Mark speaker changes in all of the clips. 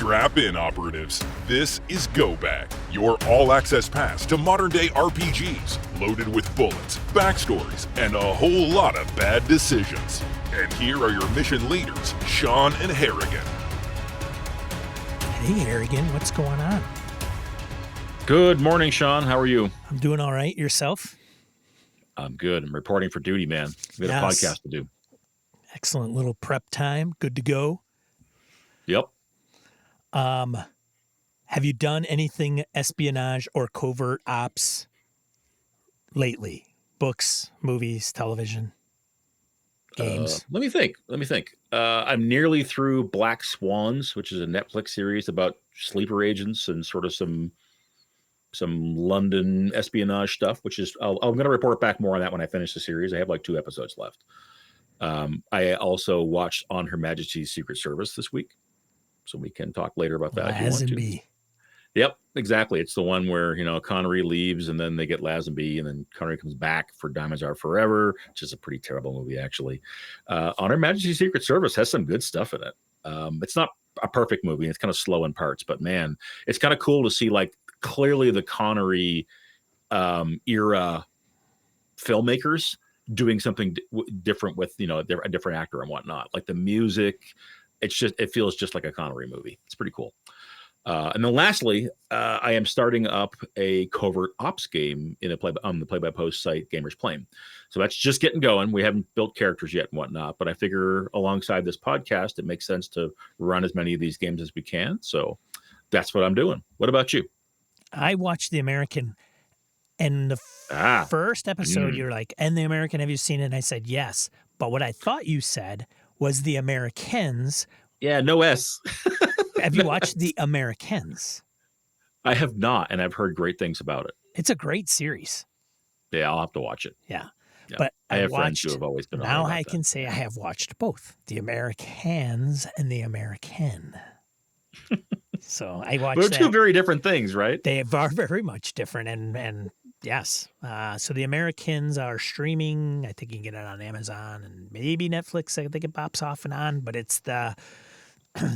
Speaker 1: Strap in, operatives. This is Go Bag, your all-access pass to modern-day RPGs, loaded with bullets, backstories, and a whole lot of bad decisions. And here are your mission leaders, Sean and Harrigan.
Speaker 2: Hey, Harrigan, what's going on?
Speaker 3: Good morning, Sean. How are you?
Speaker 2: I'm doing all right. Yourself?
Speaker 3: I'm good. I'm reporting for duty, man. We got a podcast to do.
Speaker 2: Excellent little prep time. Good to go.
Speaker 3: Yep.
Speaker 2: Have you done anything espionage or covert ops lately? Books, movies, television, games?
Speaker 3: Let me think. I'm nearly through Black Swans, which is a Netflix series about sleeper agents and sort of some London espionage stuff, which is I'm going to report back more on that when I finish the series. I have like 2 episodes left. I also watched On Her Majesty's Secret Service this week, so we can talk later about that if you want to. Yep, exactly. It's the one where, Connery leaves and then they get Lazenby and then Connery comes back for Diamonds Are Forever, which is a pretty terrible movie, actually. On Her Majesty's Secret Service has some good stuff in it. It's not a perfect movie. It's kind of slow in parts, but man, it's kind of cool to see like clearly the Connery era filmmakers doing something different with, a different actor and whatnot. Like the music, it feels just like a Connery movie. It's pretty cool. And then lastly, I am starting up a covert ops game on the play-by-post site Gamers Plane. So that's just getting going. We haven't built characters yet and whatnot, but I figure alongside this podcast, it makes sense to run as many of these games as we can. So that's what I'm doing. What about you?
Speaker 2: I watched The American, and the first episode, you're like, and The American, have you seen it? And I said, yes. But what I thought you said was The Americans.
Speaker 3: Yeah, no S.
Speaker 2: Have you watched The Americans?
Speaker 3: I have not, and I've heard great things about it.
Speaker 2: It's a great series.
Speaker 3: Yeah, I'll have to watch it.
Speaker 2: Yeah. But
Speaker 3: I have friends who have always been on
Speaker 2: now
Speaker 3: about
Speaker 2: I
Speaker 3: that.
Speaker 2: can say I have watched both The Americans and The American. So I watched
Speaker 3: They're 2 very different things, right?
Speaker 2: They are very much different. And yes. So The Americans are streaming. I think you can get it on Amazon and maybe Netflix. I think it pops off and on. But it's the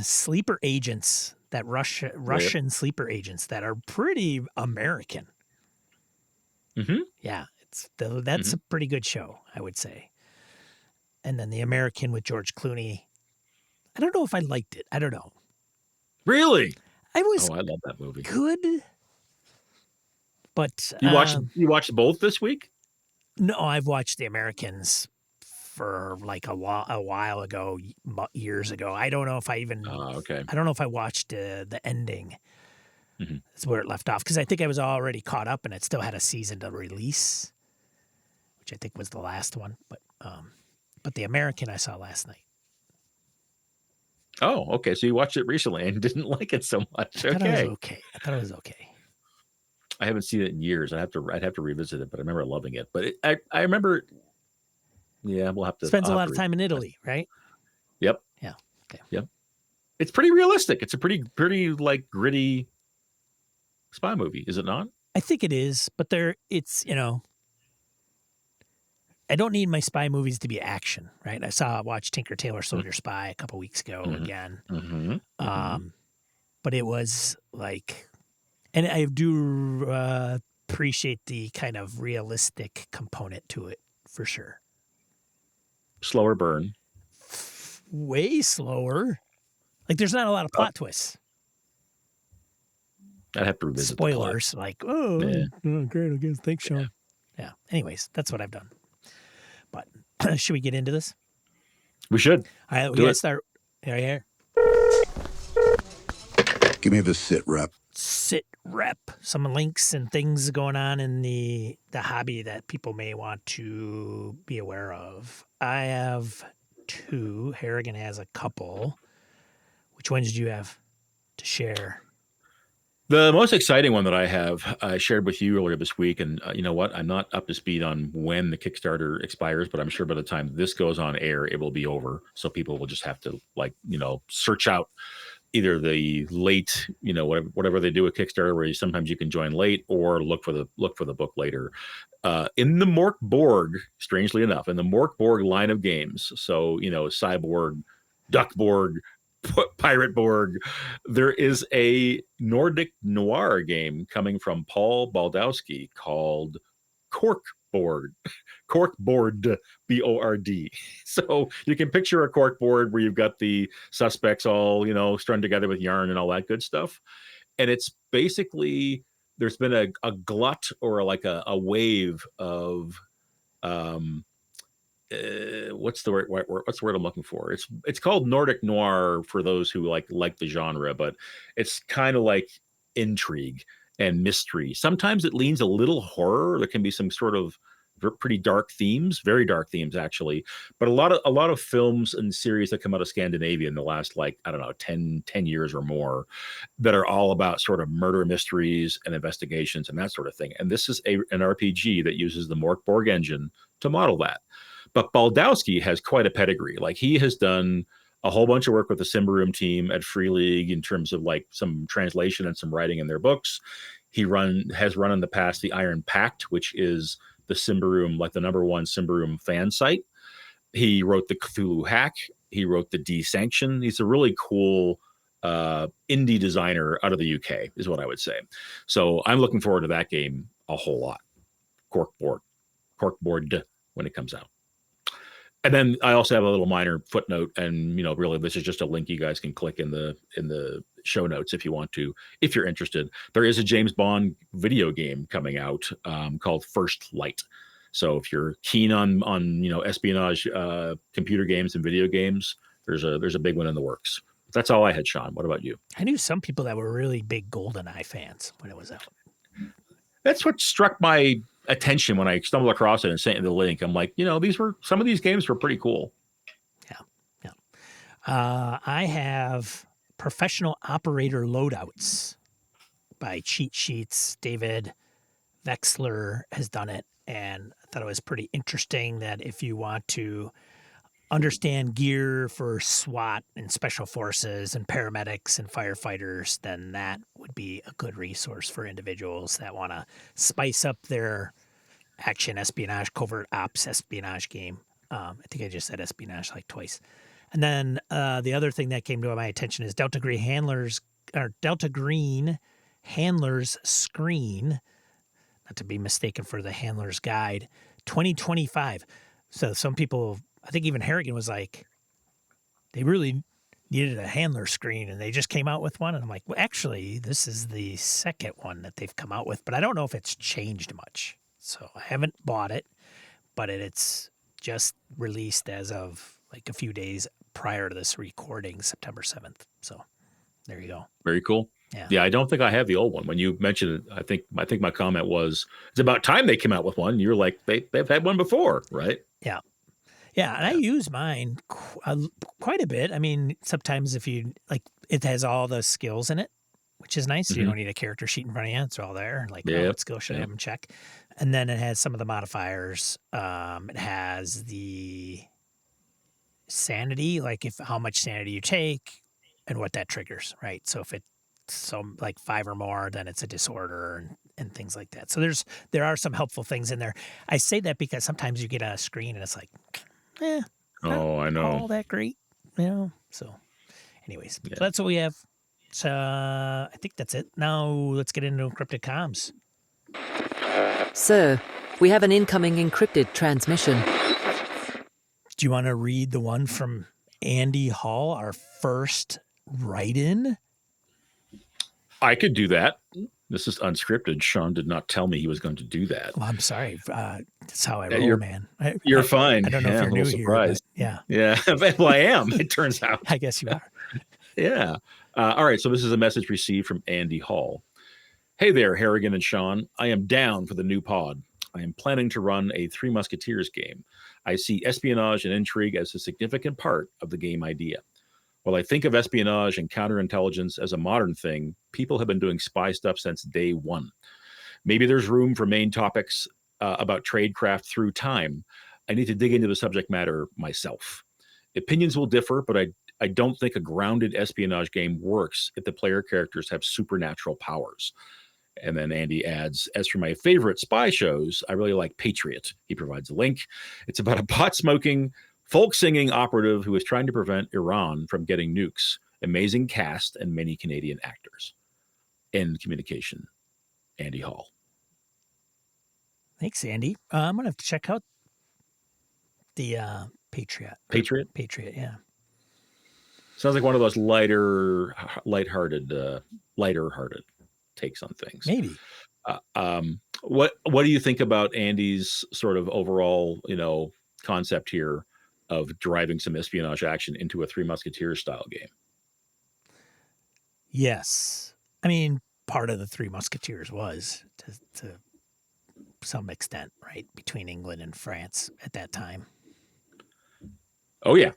Speaker 2: sleeper agents, that Russian sleeper agents that are pretty American.
Speaker 3: Mm-hmm.
Speaker 2: Yeah. That's a pretty good show, I would say. And then The American with George Clooney. I don't know if I liked it. I don't know.
Speaker 3: Really?
Speaker 2: I
Speaker 3: love that movie.
Speaker 2: Good. But
Speaker 3: you watched both this week?
Speaker 2: No, I've watched The Americans for like a while ago, years ago. I don't know if I even.
Speaker 3: Okay.
Speaker 2: I don't know if I watched the ending.
Speaker 3: Mm-hmm.
Speaker 2: That's where it left off because I think I was already caught up and it still had a season to release, which I think was the last one. But The American I saw last night.
Speaker 3: Oh, okay. So you watched it recently and didn't like it so much.
Speaker 2: I thought it was okay.
Speaker 3: I haven't seen it in years. I'd have to revisit it, but I remember loving it. But I remember. Yeah, we'll have to.
Speaker 2: Spends a lot of time in Italy, right?
Speaker 3: Yep.
Speaker 2: Yeah. Okay.
Speaker 3: Yep. It's pretty realistic. It's a pretty like gritty spy movie, is it not?
Speaker 2: I think it is, but it's I don't need my spy movies to be action, right? I watched Tinker Tailor Soldier Spy a couple weeks ago again.
Speaker 3: Mm-hmm.
Speaker 2: But it was like, and I do appreciate the kind of realistic component to it for sure.
Speaker 3: Slower burn.
Speaker 2: Way slower. Like there's not a lot of plot twists.
Speaker 3: I'd have to revisit
Speaker 2: spoilers. Like, oh, great, I guess. Thanks, Sean. Yeah. Anyways, that's what I've done. But should we get into this?
Speaker 3: We should.
Speaker 2: All right, we gotta start right here.
Speaker 4: Give me the Sitrep.
Speaker 2: Sitrep. Some links and things going on in the hobby that people may want to be aware of. I have 2. Harrigan has a couple. Which ones do you have to share?
Speaker 3: The most exciting one that I shared with you earlier this week, and you know what? I'm not up to speed on when the Kickstarter expires, but I'm sure by the time this goes on air, it will be over. So people will just have to search out either the late, whatever they do with Kickstarter, where sometimes you can join late or look for the book later. In the Mörk Borg, strangely enough, in the Mörk Borg line of games, so Cyborg, Duckborg, Pirate Borg. There is a Nordic noir game coming from Paul Baldowski called Corkboard. Corkboard, B-O-R-D. So you can picture a corkboard where you've got the suspects all, strung together with yarn and all that good stuff. And it's basically, there's been a glut or like a wave of what's the word I'm looking for? It's called Nordic noir for those who like the genre, but it's kind of like intrigue and mystery. Sometimes it leans a little horror. There can be some sort of pretty dark themes, very dark themes actually, but a lot of films and series that come out of Scandinavia in the last 10 years or more that are all about sort of murder mysteries and investigations and that sort of thing. And this is an RPG that uses the Mörk Borg engine to model that. But Baldowski has quite a pedigree. Like, he has done a whole bunch of work with the Symbaroum team at Free League in terms of like some translation and some writing in their books. He has run in the past the Iron Pact, which is the Symbaroum, like the #1 Symbaroum fan site. He wrote the Cthulhu Hack. He wrote the D-Sanction. He's a really cool indie designer out of the UK, is what I would say. So I'm looking forward to that game a whole lot. Corkboard when it comes out. And then I also have a little minor footnote, and really this is just a link you guys can click in the show notes if you want to, if you're interested. There is a James Bond video game coming out called First Light. So if you're keen on espionage computer games and video games, there's a big one in the works. That's all I had, Sean. What about you?
Speaker 2: I knew some people that were really big GoldenEye fans when it was out.
Speaker 3: That's what struck my attention when I stumbled across it and sent you the link. I'm like, some of these games were pretty cool.
Speaker 2: Yeah. I have Professional Operator Loadouts by Cheat Sheets. David Vexler has done it, and I thought it was pretty interesting that if you want to understand gear for SWAT and special forces and paramedics and firefighters, then that would be a good resource for individuals that want to spice up their action espionage, covert ops espionage game. I think I just said espionage like twice. And then the other thing that came to my attention is Delta Green Handler's Screen, not to be mistaken for the Handler's Guide, 2025. So some people, I think even Harrigan was like, they really needed a handler screen, and they just came out with one. And I'm like, well, actually, this is the second one that they've come out with, but I don't know if it's changed much. So I haven't bought it, but it's just released as of like a few days prior to this recording, September 7th. So there you go.
Speaker 3: Very cool. Yeah, I don't think I have the old one. When you mentioned it, I think my comment was, it's about time they came out with one. You're like, they've had one before, right?
Speaker 2: Yeah. Yeah, and I use mine quite a bit. I mean, sometimes if you like, it has all the skills in it, which is nice. Mm-hmm. You don't need a character sheet in front of you. It's all there. Like, what skill should I have them check? And then it has some of the modifiers. It has the sanity, like how much sanity you take and what that triggers, right? So if it's like 5 or more, then it's a disorder and things like that. So there are some helpful things in there. I say that because sometimes you get a screen and it's like, I know, all that great, So, anyways, so that's what we have. So I think that's it. Now let's get into Encrypted Comms.
Speaker 5: Sir, we have an incoming encrypted transmission.
Speaker 2: Do you want to read the one from Andy Hall, our first write-in?
Speaker 3: I could do that. This is unscripted. Sean did not tell me he was going to do that.
Speaker 2: Well, I'm sorry. That's how I roll, man.
Speaker 3: You're fine.
Speaker 2: I don't know if you're new here. Yeah.
Speaker 3: Well, I am, it turns out.
Speaker 2: I guess you are.
Speaker 3: Yeah. All right. So this is a message received from Andy Hall. Hey there, Harrigan and Sean. I am down for the new pod. I am planning to run a Three Musketeers game. I see espionage and intrigue as a significant part of the game idea. While I think of espionage and counterintelligence as a modern thing, people have been doing spy stuff since day one. Maybe there's room for main topics about tradecraft through time. I need to dig into the subject matter myself. Opinions will differ, but I don't think a grounded espionage game works if the player characters have supernatural powers. And then Andy adds, as for my favorite spy shows, I really like Patriot. He provides a link. It's about a pot-smoking, folk-singing operative who is trying to prevent Iran from getting nukes amazing cast and many Canadian actors. End communication. Andy Hall.
Speaker 2: Thanks, Andy. I'm gonna have to check out the Patriot.
Speaker 3: Patriot?
Speaker 2: Patriot, yeah.
Speaker 3: Sounds like one of those lighter-hearted takes on things.
Speaker 2: Maybe.
Speaker 3: What do you think about Andy's sort of overall, concept here of driving some espionage action into a Three Musketeers style game?
Speaker 2: Yes. I mean, part of the Three Musketeers was to some extent, right, between England and France at that time.
Speaker 3: Oh yeah.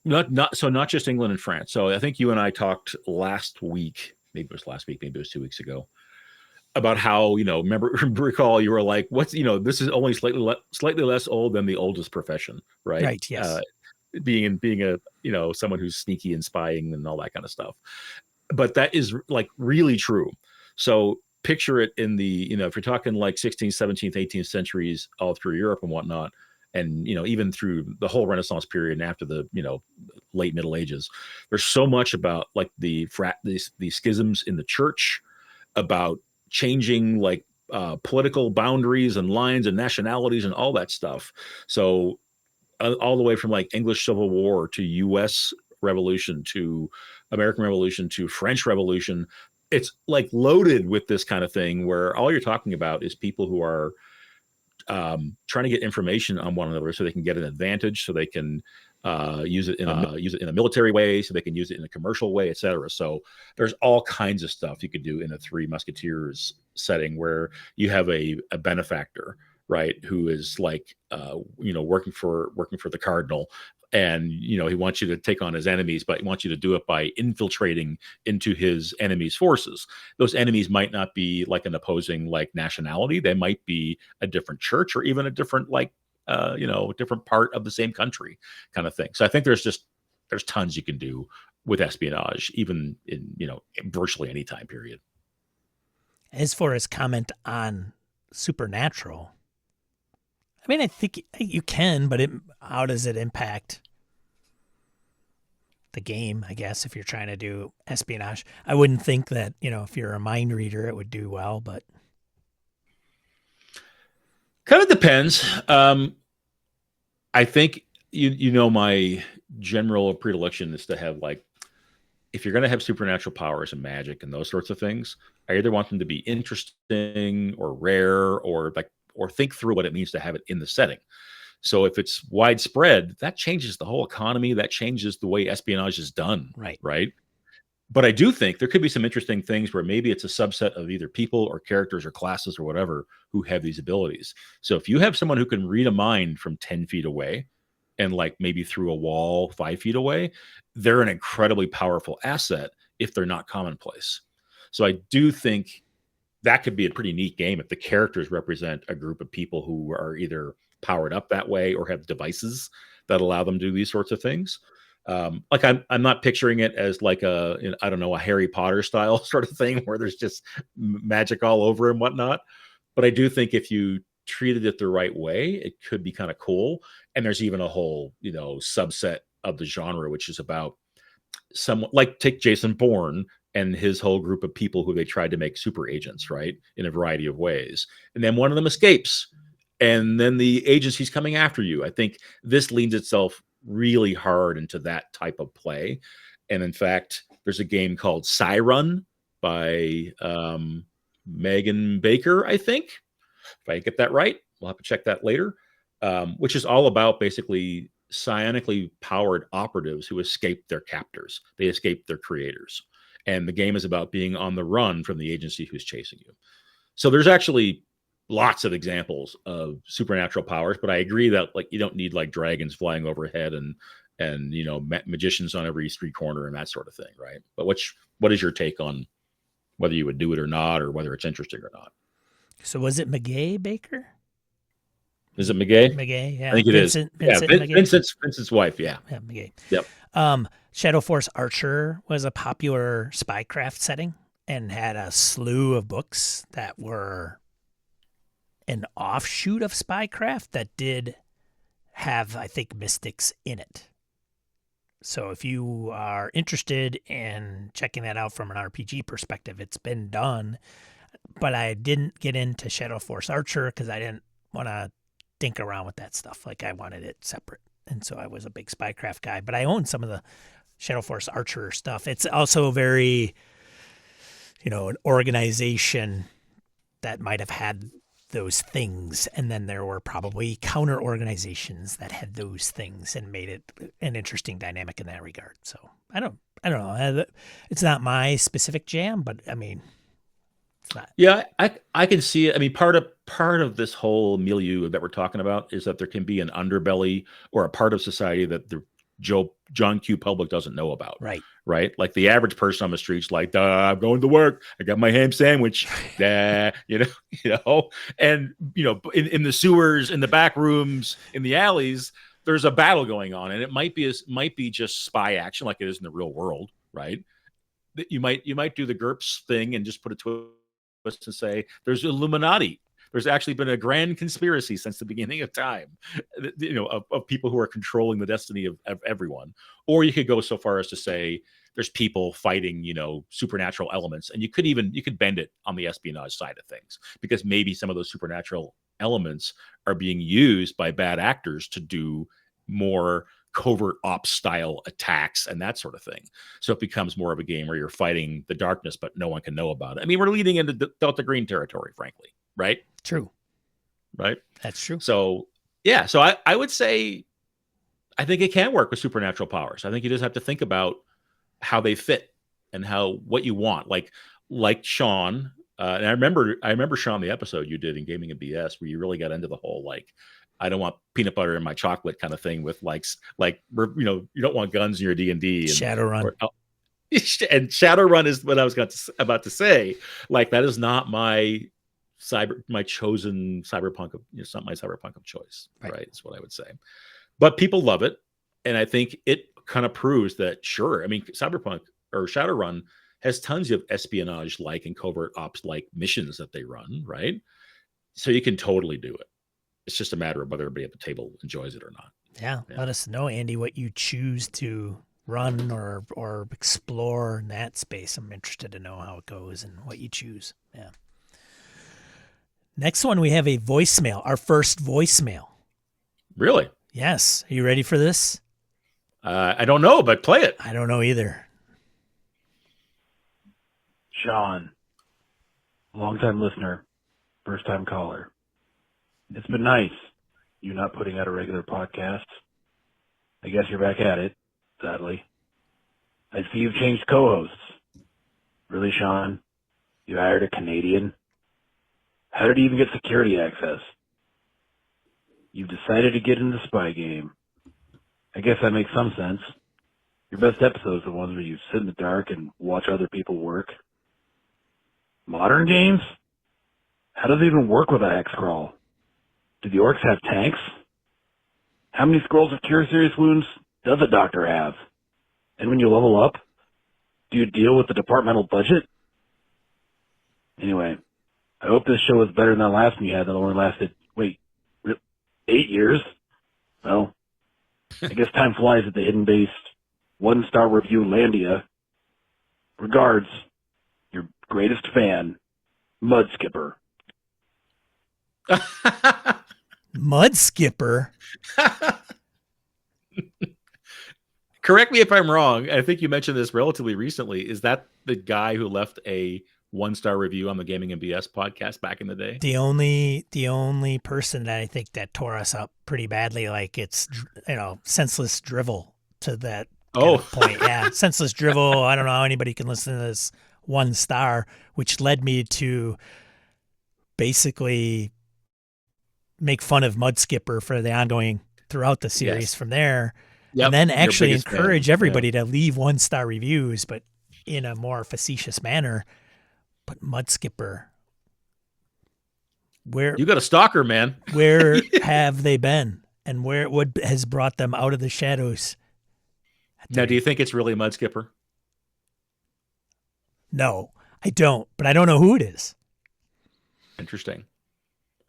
Speaker 3: Not just England and France. So I think you and I talked last week, maybe it was last week, maybe it was 2 weeks ago, about how, recall you were like, this is only slightly less old than the oldest profession, right?
Speaker 2: Right, yes.
Speaker 3: Being a, someone who's sneaky and spying and all that kind of stuff. But that is like really true. So picture it in the, if you're talking like 16th, 17th, 18th centuries all through Europe and whatnot, and, even through the whole Renaissance period and after the, late Middle Ages, there's so much about like the schisms in the church, about changing like political boundaries and lines and nationalities and all that stuff. So all the way from like English Civil War to U.S. Revolution to American Revolution to French Revolution, it's like loaded with this kind of thing where all you're talking about is people who are trying to get information on one another so they can get an advantage, so they can use it in a military way, so they can use it in a commercial way, etc. So there's all kinds of stuff you could do in a Three Musketeers setting where you have a benefactor, right, who is like working for the cardinal, and he wants you to take on his enemies, but he wants you to do it by infiltrating into his enemies' forces. Those enemies might not be like an opposing like nationality; they might be a different church or even a different different part of the same country, kind of thing. So I think there's tons you can do with espionage, even in virtually any time period.
Speaker 2: As for his comment on Supernatural, I mean, I think you can, but how does it impact the game, I guess, if you're trying to do espionage? I wouldn't think that, if you're a mind reader, it would do well, but.
Speaker 3: Kind of depends. I think, my general predilection is to have like, if you're going to have supernatural powers and magic and those sorts of things, I either want them to be interesting or rare or think through what it means to have it in the setting. So if it's widespread, that changes the whole economy. That changes the way espionage is done. Right. But I do think there could be some interesting things where maybe it's a subset of either people or characters or classes or whatever who have these abilities. So if you have someone who can read a mind from 10 feet away and like maybe through a wall 5 feet away, they're an incredibly powerful asset if they're not commonplace. So I do think that could be a pretty neat game if the characters represent a group of people who are either powered up that way or have devices that allow them to do these sorts of things. Like I'm not picturing it as like a Harry Potter style sort of thing where there's just magic all over and whatnot. But I do think if you treated it the right way, it could be kind of cool. And there's even a whole, subset of the genre, which is about someone like take Jason Bourne and his whole group of people who they tried to make super agents, right, in a variety of ways. And then one of them escapes. And then the agency's coming after you. I think this leans itself really hard into that type of play. And in fact, there's a game called Cyrun by Megan Baker, I think. If I get that right, we'll have to check that later, which is all about basically psionically powered operatives who escaped their captors. They escaped their creators. And the game is about being on the run from the agency who's chasing you. So there's actually lots of examples of supernatural powers, but I agree that like you don't need like dragons flying overhead and magicians on every street corner and that sort of thing, right? But what is your take on whether you would do it or not, or whether it's interesting or not?
Speaker 2: So was it McGay Baker?
Speaker 3: Is it McGay?
Speaker 2: McGay, yeah.
Speaker 3: I think it is. Vincent's wife, yeah.
Speaker 2: Yeah, McGay.
Speaker 3: Yep.
Speaker 2: Shadow Force Archer was a popular spycraft setting and had a slew of books that were an offshoot of spycraft that did have, I think, mystics in it. So if you are interested in checking that out from an RPG perspective, it's been done. But I didn't get into Shadow Force Archer because I didn't want to dink around with that stuff. Like I wanted it separate. And so I was a big Spycraft guy. But I own some of the Shadow Force Archer stuff. It's also very, an organization that might have had those things, and then there were probably counter organizations that had those things and made it an interesting dynamic in that regard. So I don't know. It's not my specific jam, but I mean, it's not.
Speaker 3: Yeah, I can see it. I mean, part of this whole milieu that we're talking about is that there can be an underbelly or a part of society that the John Q public doesn't know about. Right. Like the average person on the streets, like, I'm going to work. I got my ham sandwich. And in the sewers, in the back rooms, in the alleys, there's a battle going on, and it might be just spy action like it is in the real world. Right. You might do the GURPS thing and just put a twist and say there's Illuminati. There's actually been a grand conspiracy since the beginning of time, of people who are controlling the destiny of everyone. Or you could go so far as to say there's people fighting, supernatural elements. And you could bend it on the espionage side of things, because maybe some of those supernatural elements are being used by bad actors to do more covert ops style attacks and that sort of thing. So it becomes more of a game where you're fighting the darkness, but no one can know about it. I mean, we're leading into Delta Green territory, frankly. Right?
Speaker 2: True.
Speaker 3: Right?
Speaker 2: That's true.
Speaker 3: So, yeah. So I would say I think it can work with supernatural powers. I think you just have to think about how they fit and what you want. Like Sean, and I remember Sean, the episode you did in Gaming and BS, where you really got into the whole, I don't want peanut butter in my chocolate kind of thing with you don't want guns in your D&D.
Speaker 2: Shadowrun.
Speaker 3: And Shadowrun is what I was about to say. That is not my chosen cyberpunk it's not my cyberpunk of choice, right? Is what I would say. But people love it, and I think it kind of proves that, sure, I mean, cyberpunk or Shadowrun has tons of espionage and covert ops missions that they run, right? So you can totally do it. It's just a matter of whether everybody at the table enjoys it or not.
Speaker 2: Yeah. Let us know, Andy, what you choose to run or explore in that space. I'm interested to know how it goes and what you choose. Yeah. Next one, we have a voicemail, our first voicemail.
Speaker 3: Really?
Speaker 2: Yes. Are you ready for this?
Speaker 3: I don't know, but play it.
Speaker 2: I don't know either.
Speaker 6: Sean, longtime listener, first time caller. It's been nice, you not putting out a regular podcast. I guess you're back at it, sadly. I see you've changed co-hosts. Really, Sean? You hired a Canadian? How did he even get security access? You've decided to get in the spy game. I guess that makes some sense. Your best episodes are the ones where you sit in the dark and watch other people work. Modern games? How does it even work with a hex crawl? Do the orcs have tanks? How many scrolls of cure serious wounds does a doctor have? And when you level up, do you deal with the departmental budget? Anyway, I hope this show is better than the last one you had that only lasted, 8 years? Well, I guess time flies at the hidden-based one-star review Landia. Regards, your greatest fan, Mudskipper.
Speaker 2: Mudskipper?
Speaker 3: Correct me if I'm wrong. I think you mentioned this relatively recently. Is that the guy who left a one-star review on the Gaming and BS podcast back in the day?
Speaker 2: The only person that I think that tore us up pretty badly, it's senseless drivel to that kind of point. Yeah, senseless drivel. I don't know how anybody can listen to this 1 star, which led me to basically make fun of Mudskipper for the ongoing throughout the series from there. Yep. And then actually encourage everybody to leave 1-star reviews, but in a more facetious manner. But Mudskipper, where
Speaker 3: you got a stalker, man.
Speaker 2: Where have they been, and what has brought them out of the shadows?
Speaker 3: Now, do you think it's really Mudskipper?
Speaker 2: No, I don't. But I don't know who it is.
Speaker 3: Interesting.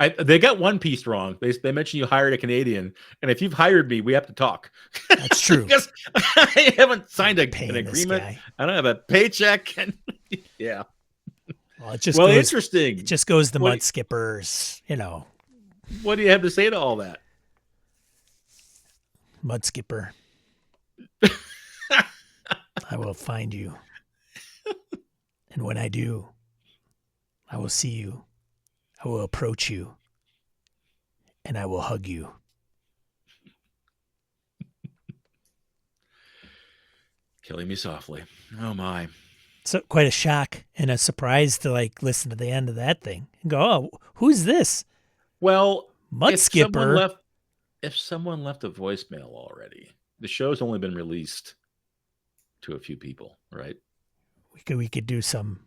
Speaker 3: They got one piece wrong. They mentioned you hired a Canadian, and if you've hired me, we have to talk.
Speaker 2: That's true.
Speaker 3: Because I haven't signed an
Speaker 2: Paying this
Speaker 3: agreement.
Speaker 2: guy.
Speaker 3: I don't have a paycheck. And yeah.
Speaker 2: Well, it just
Speaker 3: Well,
Speaker 2: goes,
Speaker 3: interesting.
Speaker 2: It just goes the
Speaker 3: What-
Speaker 2: Mudskippers,
Speaker 3: What do you have to say to all that?
Speaker 2: Mudskipper. I will find you. And when I do, I will see you. I will approach you. And I will hug you.
Speaker 3: Killing me softly. Oh my.
Speaker 2: So quite a shock and a surprise to listen to the end of that thing and go, oh, who's this?
Speaker 3: Well,
Speaker 2: Mudskipper.
Speaker 3: If someone left a voicemail already, the show's only been released to a few people, right?
Speaker 2: We could do some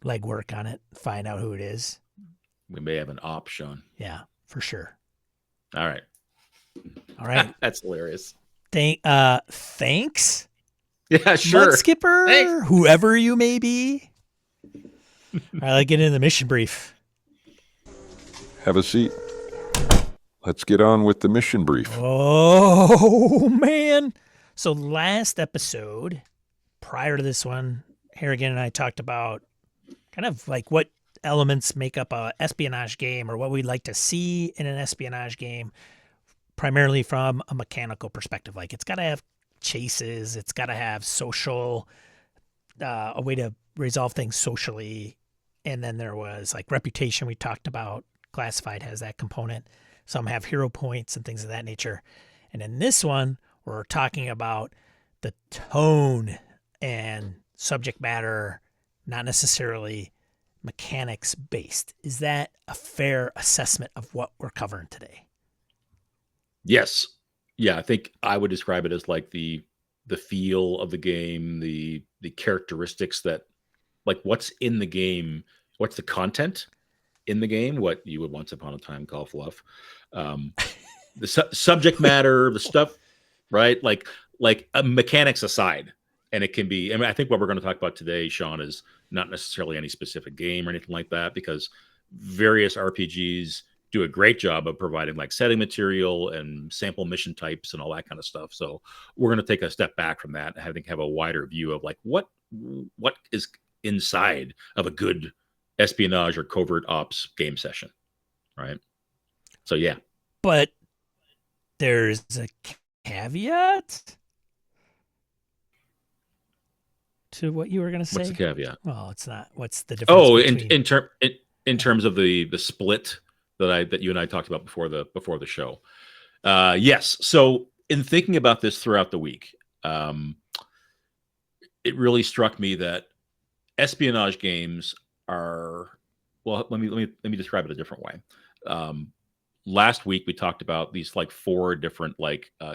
Speaker 2: legwork on it, find out who it is.
Speaker 3: We may have an op, Sean.
Speaker 2: Yeah, for sure.
Speaker 3: All right.
Speaker 2: All right.
Speaker 3: That's hilarious.
Speaker 2: Thanks.
Speaker 3: Yeah, sure.
Speaker 2: Mudskipper,
Speaker 3: Thanks.
Speaker 2: whoever you may be. All right, let's get into the mission brief.
Speaker 1: Have a seat. Let's get on with the mission brief.
Speaker 2: Oh, man. So last episode, prior to this one, Harrigan and I talked about kind of what elements make up a espionage game or what we'd like to see in an espionage game, primarily from a mechanical perspective. It's got to have chases. It's got to have social, a way to resolve things socially. And then there was reputation we talked about. Classified has that component. Some have hero points and things of that nature. And in this one, we're talking about the tone and subject matter, not necessarily mechanics based. Is that a fair assessment of what we're covering today?
Speaker 3: Yes. Yeah, I think I would describe it as the feel of the game, the characteristics that what's in the game, what's the content in the game, what you would once upon a time call fluff. The subject matter, the stuff, right? Mechanics aside. And it can be, I think what we're going to talk about today, Sean, is not necessarily any specific game or anything like that, because various RPGs do a great job of providing setting material and sample mission types and all that kind of stuff. So we're going to take a step back from that and I think have a wider view of what is inside of a good espionage or covert ops game session, right? So yeah.
Speaker 2: But there's a caveat to what you were going to say.
Speaker 3: What's the caveat?
Speaker 2: Well, it's not. What's the difference?
Speaker 3: Oh,
Speaker 2: between...
Speaker 3: in terms of the split that you and I talked about before the show. Yes. So in thinking about this throughout the week, it really struck me that espionage games are, well, let me describe it a different way. Last week we talked about these 4 different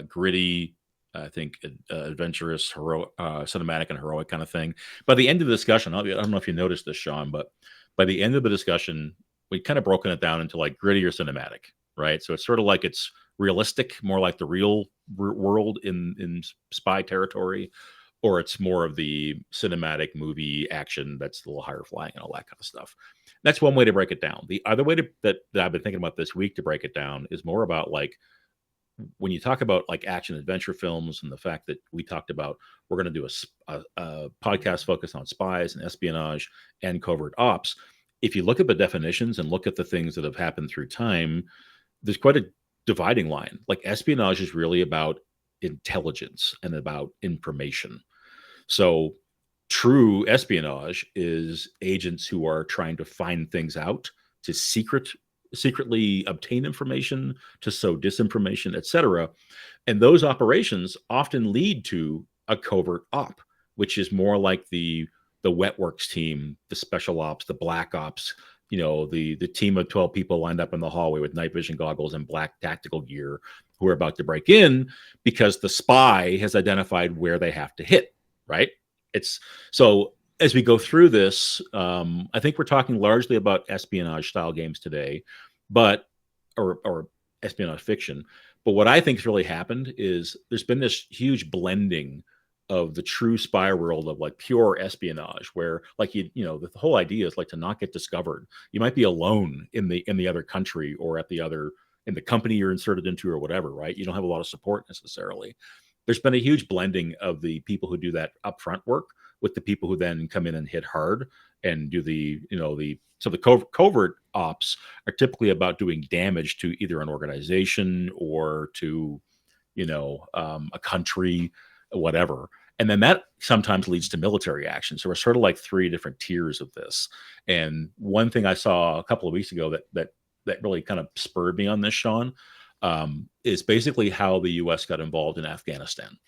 Speaker 3: gritty, I think adventurous, heroic, cinematic and heroic kind of thing. By the end of the discussion, I don't know if you noticed this, Sean, but by the end of the discussion, we kind of broken it down into gritty or cinematic, right? So it's sort of it's realistic, more like the real world in spy territory, or it's more of the cinematic movie action that's a little higher flying and all that kind of stuff. That's one way to break it down. The other way that I've been thinking about this week to break it down is more about when you talk about action adventure films and the fact that we talked about we're going to do a podcast focused on spies and espionage and covert ops. If you look at the definitions and look at the things that have happened through time, there's quite a dividing line. Espionage is really about intelligence and about information. So true espionage is agents who are trying to find things out, to secretly obtain information, to sow disinformation, etc. And those operations often lead to a covert op, which is more like the wet works team, the special ops, the black ops, the team of 12 people lined up in the hallway with night vision goggles and black tactical gear who are about to break in because the spy has identified where they have to hit, right? It's so as we go through this, I think we're talking largely about espionage style games today, or espionage fiction. But what I think has really happened is there's been this huge blending of the true spy world of like pure espionage, where like the whole idea is like to not get discovered. You might be alone in the other country or in the company you're inserted into or whatever, right? You don't have a lot of support necessarily. There's been a huge blending of the people who do that upfront work with the people who then come in and hit hard and do the covert ops are typically about doing damage to either an organization or to, a country, whatever. And then that sometimes leads to military action. So we're sort of like three different tiers of this. And one thing I saw a couple of weeks ago that really kind of spurred me on this, Sean, is basically how the U.S. got involved in Afghanistan,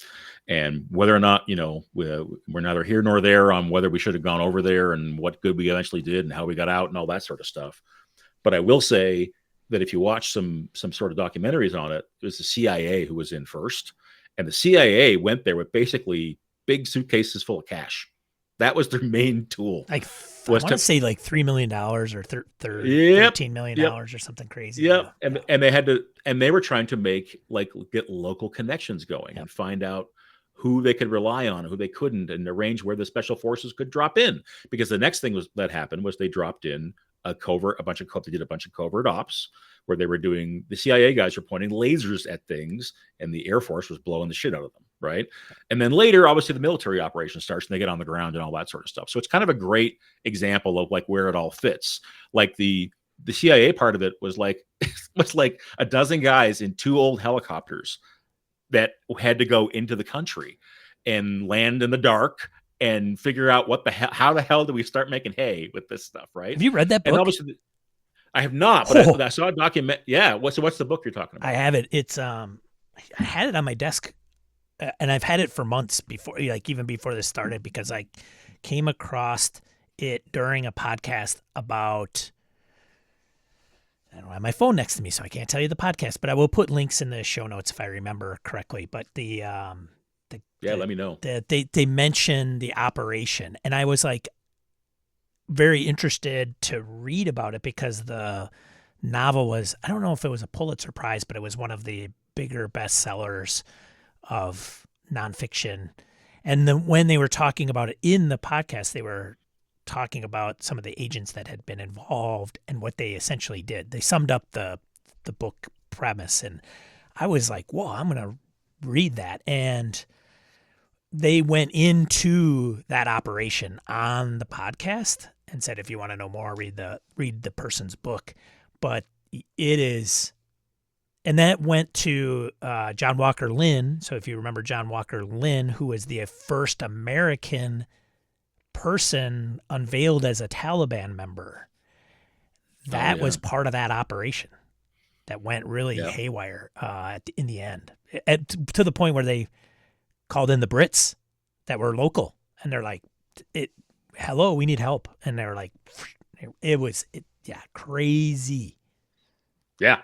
Speaker 3: and whether or not we're neither here nor there on whether we should have gone over there and what good we eventually did and how we got out and all that sort of stuff. But I will say that if you watch some sort of documentaries on it, it was the CIA who was in first, and the CIA went there with basically big suitcases full of cash. That was their main tool.
Speaker 2: I want to say like $3 million or $13 million or something crazy.
Speaker 3: Yeah, and they had to, and they were trying to get local connections going and find out who they could rely on, who they couldn't, and arrange where the special forces could drop in. Because the next thing that happened was they dropped in they did a bunch of covert ops where the CIA guys were pointing lasers at things and the Air Force was blowing the shit out of them. Right. And then later, obviously the military operation starts and they get on the ground and all that sort of stuff. So it's kind of a great example of like where it all fits. Like the CIA part of it was like a dozen guys in 2 old helicopters that had to go into the country and land in the dark and figure out how the hell do we start making hay with this stuff. Right.
Speaker 2: Have you read that book?
Speaker 3: And obviously I have not, but I saw a document. Yeah. What's the book you're talking about?
Speaker 2: I have it. It's I had it on my desk. And I've had it for months before, like even before this started, because I came across it during a podcast about, I don't have my phone next to me, so I can't tell you the podcast, but I will put links in the show notes if I remember correctly. But
Speaker 3: let me know.
Speaker 2: They mentioned the operation, and I was like very interested to read about it because the novel was, I don't know if it was a Pulitzer Prize, but it was one of the bigger bestsellers of nonfiction. And then when they were talking about it in the podcast, they were talking about some of the agents that had been involved and what they essentially did. They summed up the book premise, and I was like, whoa, I'm going to read that. And they went into that operation on the podcast and said, if you want to know more, read the person's book. But it is... And that went to John Walker Lynn. So if you remember John Walker Lynn, who was the first American person unveiled as a Taliban member, that was part of that operation that went really haywire in the end, to the point where they called in the Brits that were local. And they're like, hello, we need help. And they were like, crazy.
Speaker 3: Yeah.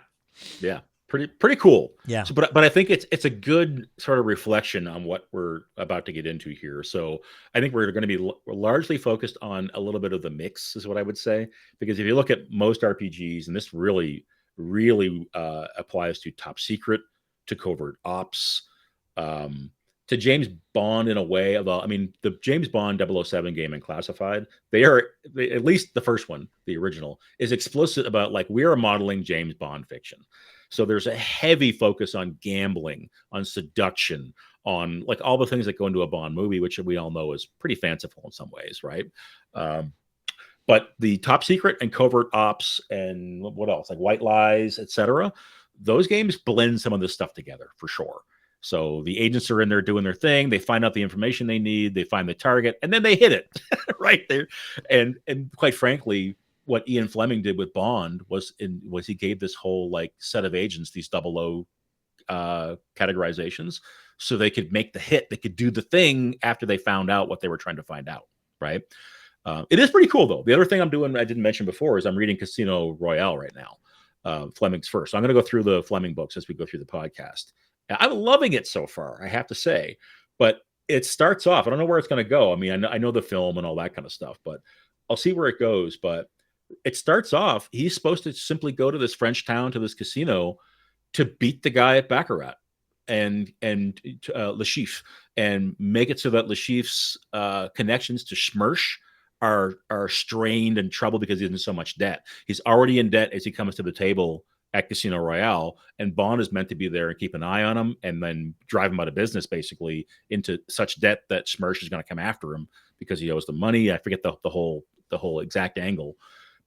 Speaker 3: Yeah. Pretty cool.
Speaker 2: Yeah.
Speaker 3: So, but I think it's a good sort of reflection on what we're about to get into here. So I think we're going to be largely focused on a little bit of the mix, is what I would say. Because if you look at most RPGs, and this really, really applies to top secret, to covert ops, to James Bond in a way. The James Bond 007 game and Classified, at least the first one, the original, is explicit about like we are modeling James Bond fiction. So there's a heavy focus on gambling, on seduction, on like all the things that go into a Bond movie, which we all know is pretty fanciful in some ways, right? But the top secret and covert ops and what else, like White Lies, etc., those games blend some of this stuff together for sure. So the agents are in there doing their thing. They find out the information they need. They find the target, and then they hit it right there. And quite frankly, what Ian Fleming did with Bond was he gave this whole like set of agents these 00 categorizations, so they could make the hit. They could do the thing after they found out what they were trying to find out. Right. It is pretty cool though. The other thing I'm doing, I didn't mention before, is I'm reading Casino Royale right now. Fleming's first. So I'm going to go through the Fleming books as we go through the podcast. I'm loving it so far, I have to say, but it starts off, I don't know where it's going to go. I mean, I know the film and all that kind of stuff, but I'll see where it goes. But it starts off, he's supposed to simply go to this French town, to this casino, to beat the guy at Baccarat. and Lashif, and make it so that Lashif's connections to Smersh are strained and troubled because he's in so much debt. He's already in debt as he comes to the table at Casino Royale, and Bond is meant to be there and keep an eye on him and then drive him out of business, basically, into such debt that Smersh is going to come after him because he owes the money. I forget the whole exact angle,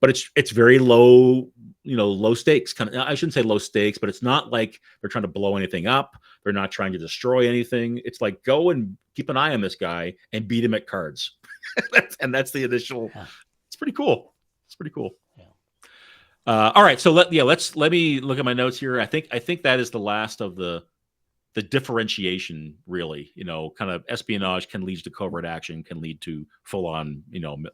Speaker 3: but it's very low, low stakes. Kind of, I shouldn't say low stakes, but it's not like they're trying to blow anything up. They're not trying to destroy anything. It's like, go and keep an eye on this guy and beat him at cards. That's the initial. Yeah. It's pretty cool. It's pretty cool. All right, so let me look at my notes here. I think that is the last of the differentiation, really. Kind of espionage can lead to covert action, can lead to full on,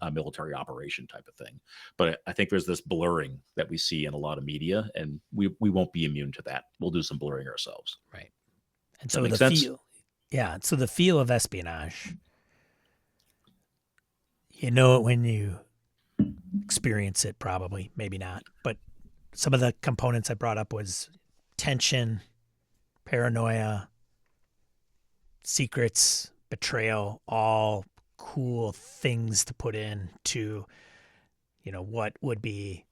Speaker 3: a military operation type of thing. But I think there's this blurring that we see in a lot of media, and we won't be immune to that. We'll do some blurring ourselves,
Speaker 2: right? And so the
Speaker 3: sense?
Speaker 2: So the feel of espionage, it when you experience it, probably, maybe not. But some of the components I brought up was tension, paranoia, secrets, betrayal, all cool things to put in to, what would be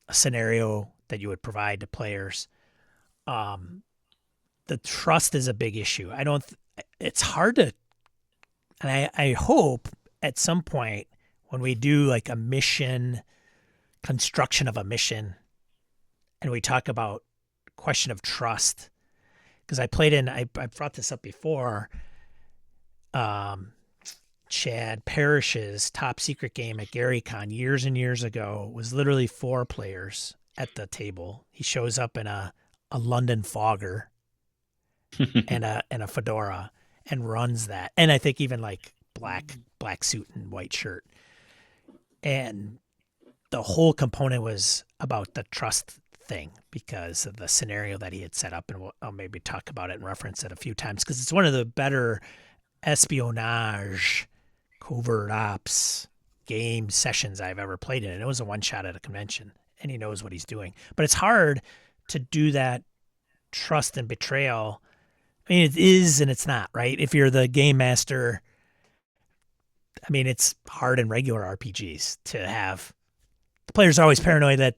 Speaker 2: a scenario that you would provide to players. The trust is a big issue. It's hard to, and I hope at some point when we do like a mission, construction of a mission, and we talk about question of trust, because I brought this up before, Chad Parrish's top secret game at GaryCon years and years ago was literally 4 players at the table. He shows up in a London fogger and a fedora and runs that. And I think even like black suit and white shirt. And the whole component was about the trust thing because of the scenario that he had set up. And I'll maybe talk about it and reference it a few times because it's one of the better espionage, covert ops game sessions I've ever played in. And it was a one-shot at a convention, and he knows what he's doing. But it's hard to do that trust and betrayal. I mean, it is and it's not, right? If you're the game master, I mean, it's hard in regular RPGs to have the players are always paranoid that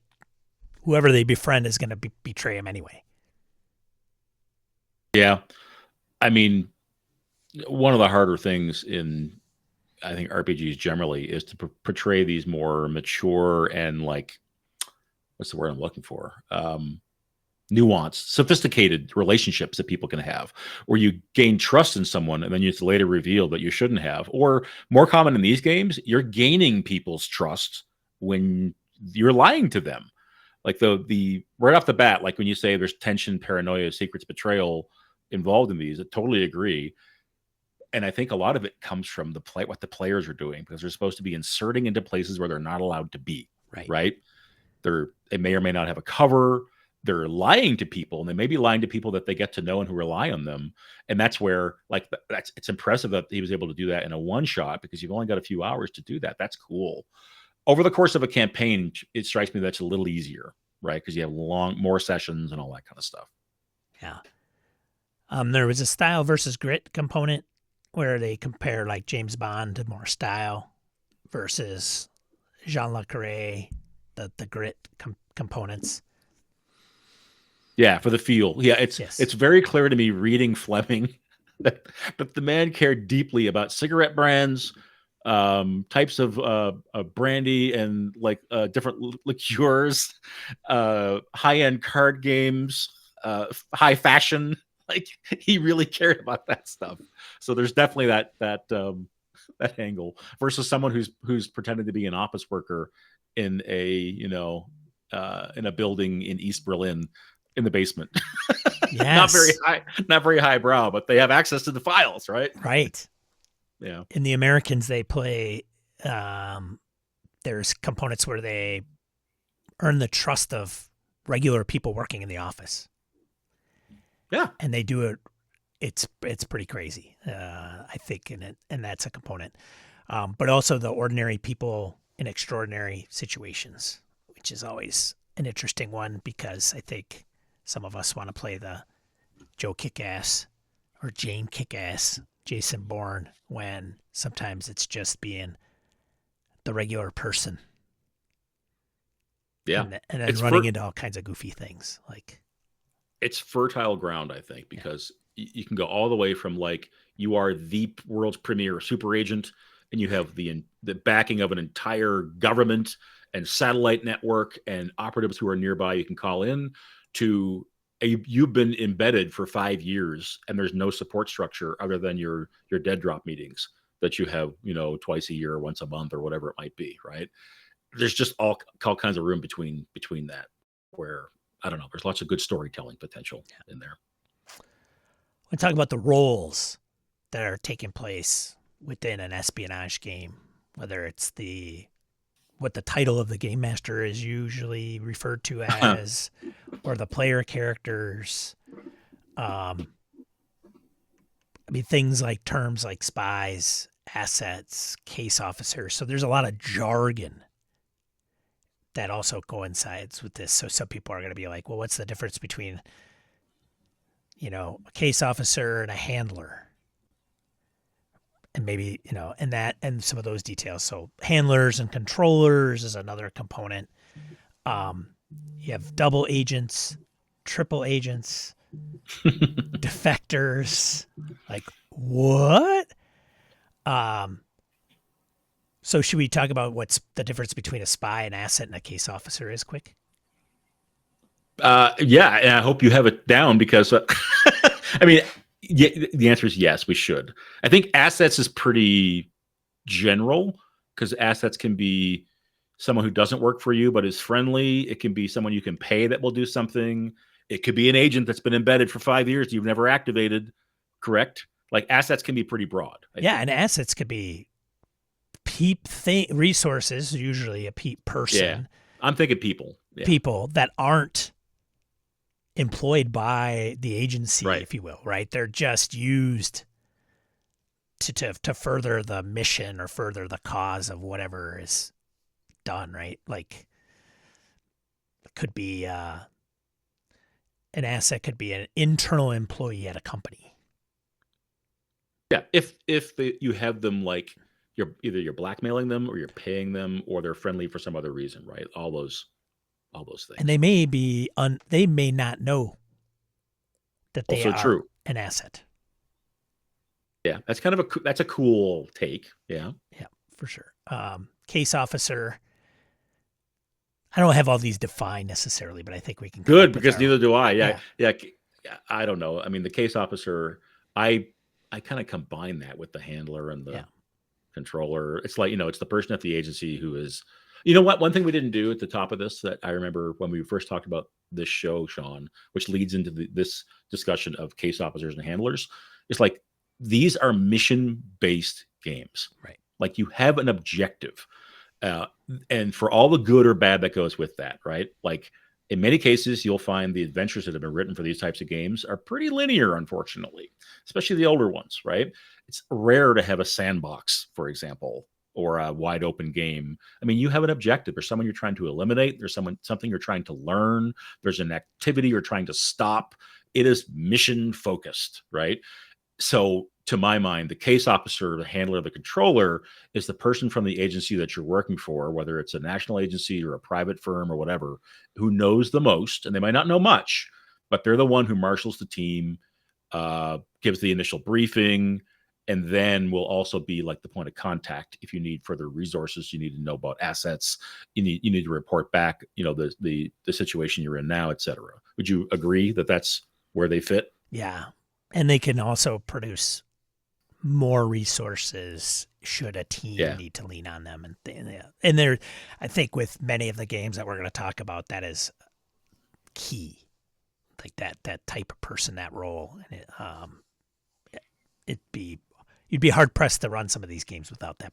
Speaker 2: whoever they befriend is going to betray them anyway.
Speaker 3: Yeah. I mean, one of the harder things in, I think, RPGs generally is to portray these more mature and like, what's the word I'm looking for? Nuanced, sophisticated relationships that people can have, where you gain trust in someone and then you later reveal that you shouldn't have. Or more common in these games, you're gaining people's trust when you're lying to them. Like the right off the bat, like when you say there's tension, paranoia, secrets, betrayal involved in these, I totally agree. And I think a lot of it comes from what the players are doing, because they're supposed to be inserting into places where they're not allowed to be. Right? They may or may not have a cover. They're lying to people, and they may be lying to people that they get to know and who rely on them. And that's where, like, it's impressive that he was able to do that in a one shot, because you've only got a few hours to do that. That's cool. Over the course of a campaign, it strikes me that's a little easier, right? Because you have more sessions and all that kind of stuff.
Speaker 2: Yeah. There was a style versus grit component where they compare like James Bond to more style versus Jean-Luc Carré, the grit components.
Speaker 3: Yeah, for the feel. Yeah, it's very clear to me reading Fleming that the man cared deeply about cigarette brands, types of brandy and like different liqueurs, high-end card games, high fashion. Like, he really cared about that stuff. So there's definitely that angle versus someone who's pretending to be an office worker in a building in East Berlin in the basement.
Speaker 2: Yes.
Speaker 3: not very highbrow, but they have access to the files, right?
Speaker 2: Right.
Speaker 3: Yeah.
Speaker 2: In the Americans, they play, there's components where they earn the trust of regular people working in the office.
Speaker 3: Yeah.
Speaker 2: And they do it. It's pretty crazy, I think, and that's a component. But also the ordinary people in extraordinary situations, which is always an interesting one, because I think some of us want to play the Joe Kickass or Jane Kickass, Jason Bourne, when sometimes it's just being the regular person.
Speaker 3: Yeah.
Speaker 2: And then running into all kinds of goofy things. Like,
Speaker 3: it's fertile ground, I think, because you can go all the way from like you are the world's premier super agent, and you have the backing of an entire government and satellite network and operatives who are nearby you can call in, to you've been embedded for 5 years and there's no support structure other than your dead drop meetings that you have, twice a year or once a month or whatever it might be, right? There's just all kinds of room between that, where I don't know, there's lots of good storytelling potential in there.
Speaker 2: We talk about the roles that are taking place within an espionage game, whether it's what the title of the game master is usually referred to as, or the player characters. Things like terms like spies, assets, case officers. So there's a lot of jargon that also coincides with this. So some people are going to be like, well, what's the difference between, a case officer and a handler? And maybe, and some of those details. So handlers and controllers is another component. You have double agents, triple agents, defectors. Like, what? So should we talk about what's the difference between a spy, an asset, and a case officer is quick?
Speaker 3: Yeah, and I hope you have it down because, the answer is yes, we should. I think assets is pretty general because assets can be someone who doesn't work for you but is friendly. It can be someone you can pay that will do something. It could be an agent that's been embedded for 5 years you've never activated, correct? Like assets can be pretty broad.
Speaker 2: And assets could be resources, usually a person.
Speaker 3: Yeah, I'm thinking people. Yeah.
Speaker 2: People that aren't employed by the agency,
Speaker 3: right,
Speaker 2: if you will, right? They're just used to further the mission or further the cause of whatever is done, right? Like, it could be an asset could be an internal employee at a company.
Speaker 3: Yeah, if you have them like you're blackmailing them or you're paying them or they're friendly for some other reason, right? All those things.
Speaker 2: And they may be they may not know that they
Speaker 3: also
Speaker 2: are
Speaker 3: true.
Speaker 2: An asset.
Speaker 3: Yeah, that's kind of that's a cool take. Yeah.
Speaker 2: Yeah, for sure. Case officer. I don't have all these defined necessarily, but I think we can.
Speaker 3: Good, because neither do I. Yeah. I don't know. I mean, the case officer, I kind of combine that with the handler and the controller. It's like, it's the person at the agency who is, what? One thing we didn't do at the top of this that I remember when we first talked about this show, Sean, which leads into this discussion of case officers and handlers, is like, these are mission-based games.
Speaker 2: Right.
Speaker 3: Like you have an objective. And for all the good or bad that goes with that, right? Like in many cases, you'll find the adventures that have been written for these types of games are pretty linear, unfortunately, especially the older ones, right? It's rare to have a sandbox, for example, or a wide open game. I mean, you have an objective. There's someone you're trying to eliminate. There's something you're trying to learn. There's an activity you're trying to stop. It is mission focused, right? So to my mind, the case officer, the handler, the controller is the person from the agency that you're working for, whether it's a national agency or a private firm or whatever, who knows the most. And they might not know much, but they're the one who marshals the team, gives the initial briefing, and then will also be like the point of contact. If you need further resources, you need to know about assets, you need to report back, the situation you're in now, et cetera. Would you agree that that's where they fit?
Speaker 2: Yeah. And they can also produce more resources should a team need to lean on them. And there, I think with many of the games that we're going to talk about, that is key. Like that type of person, that role. And you'd be hard pressed to run some of these games without that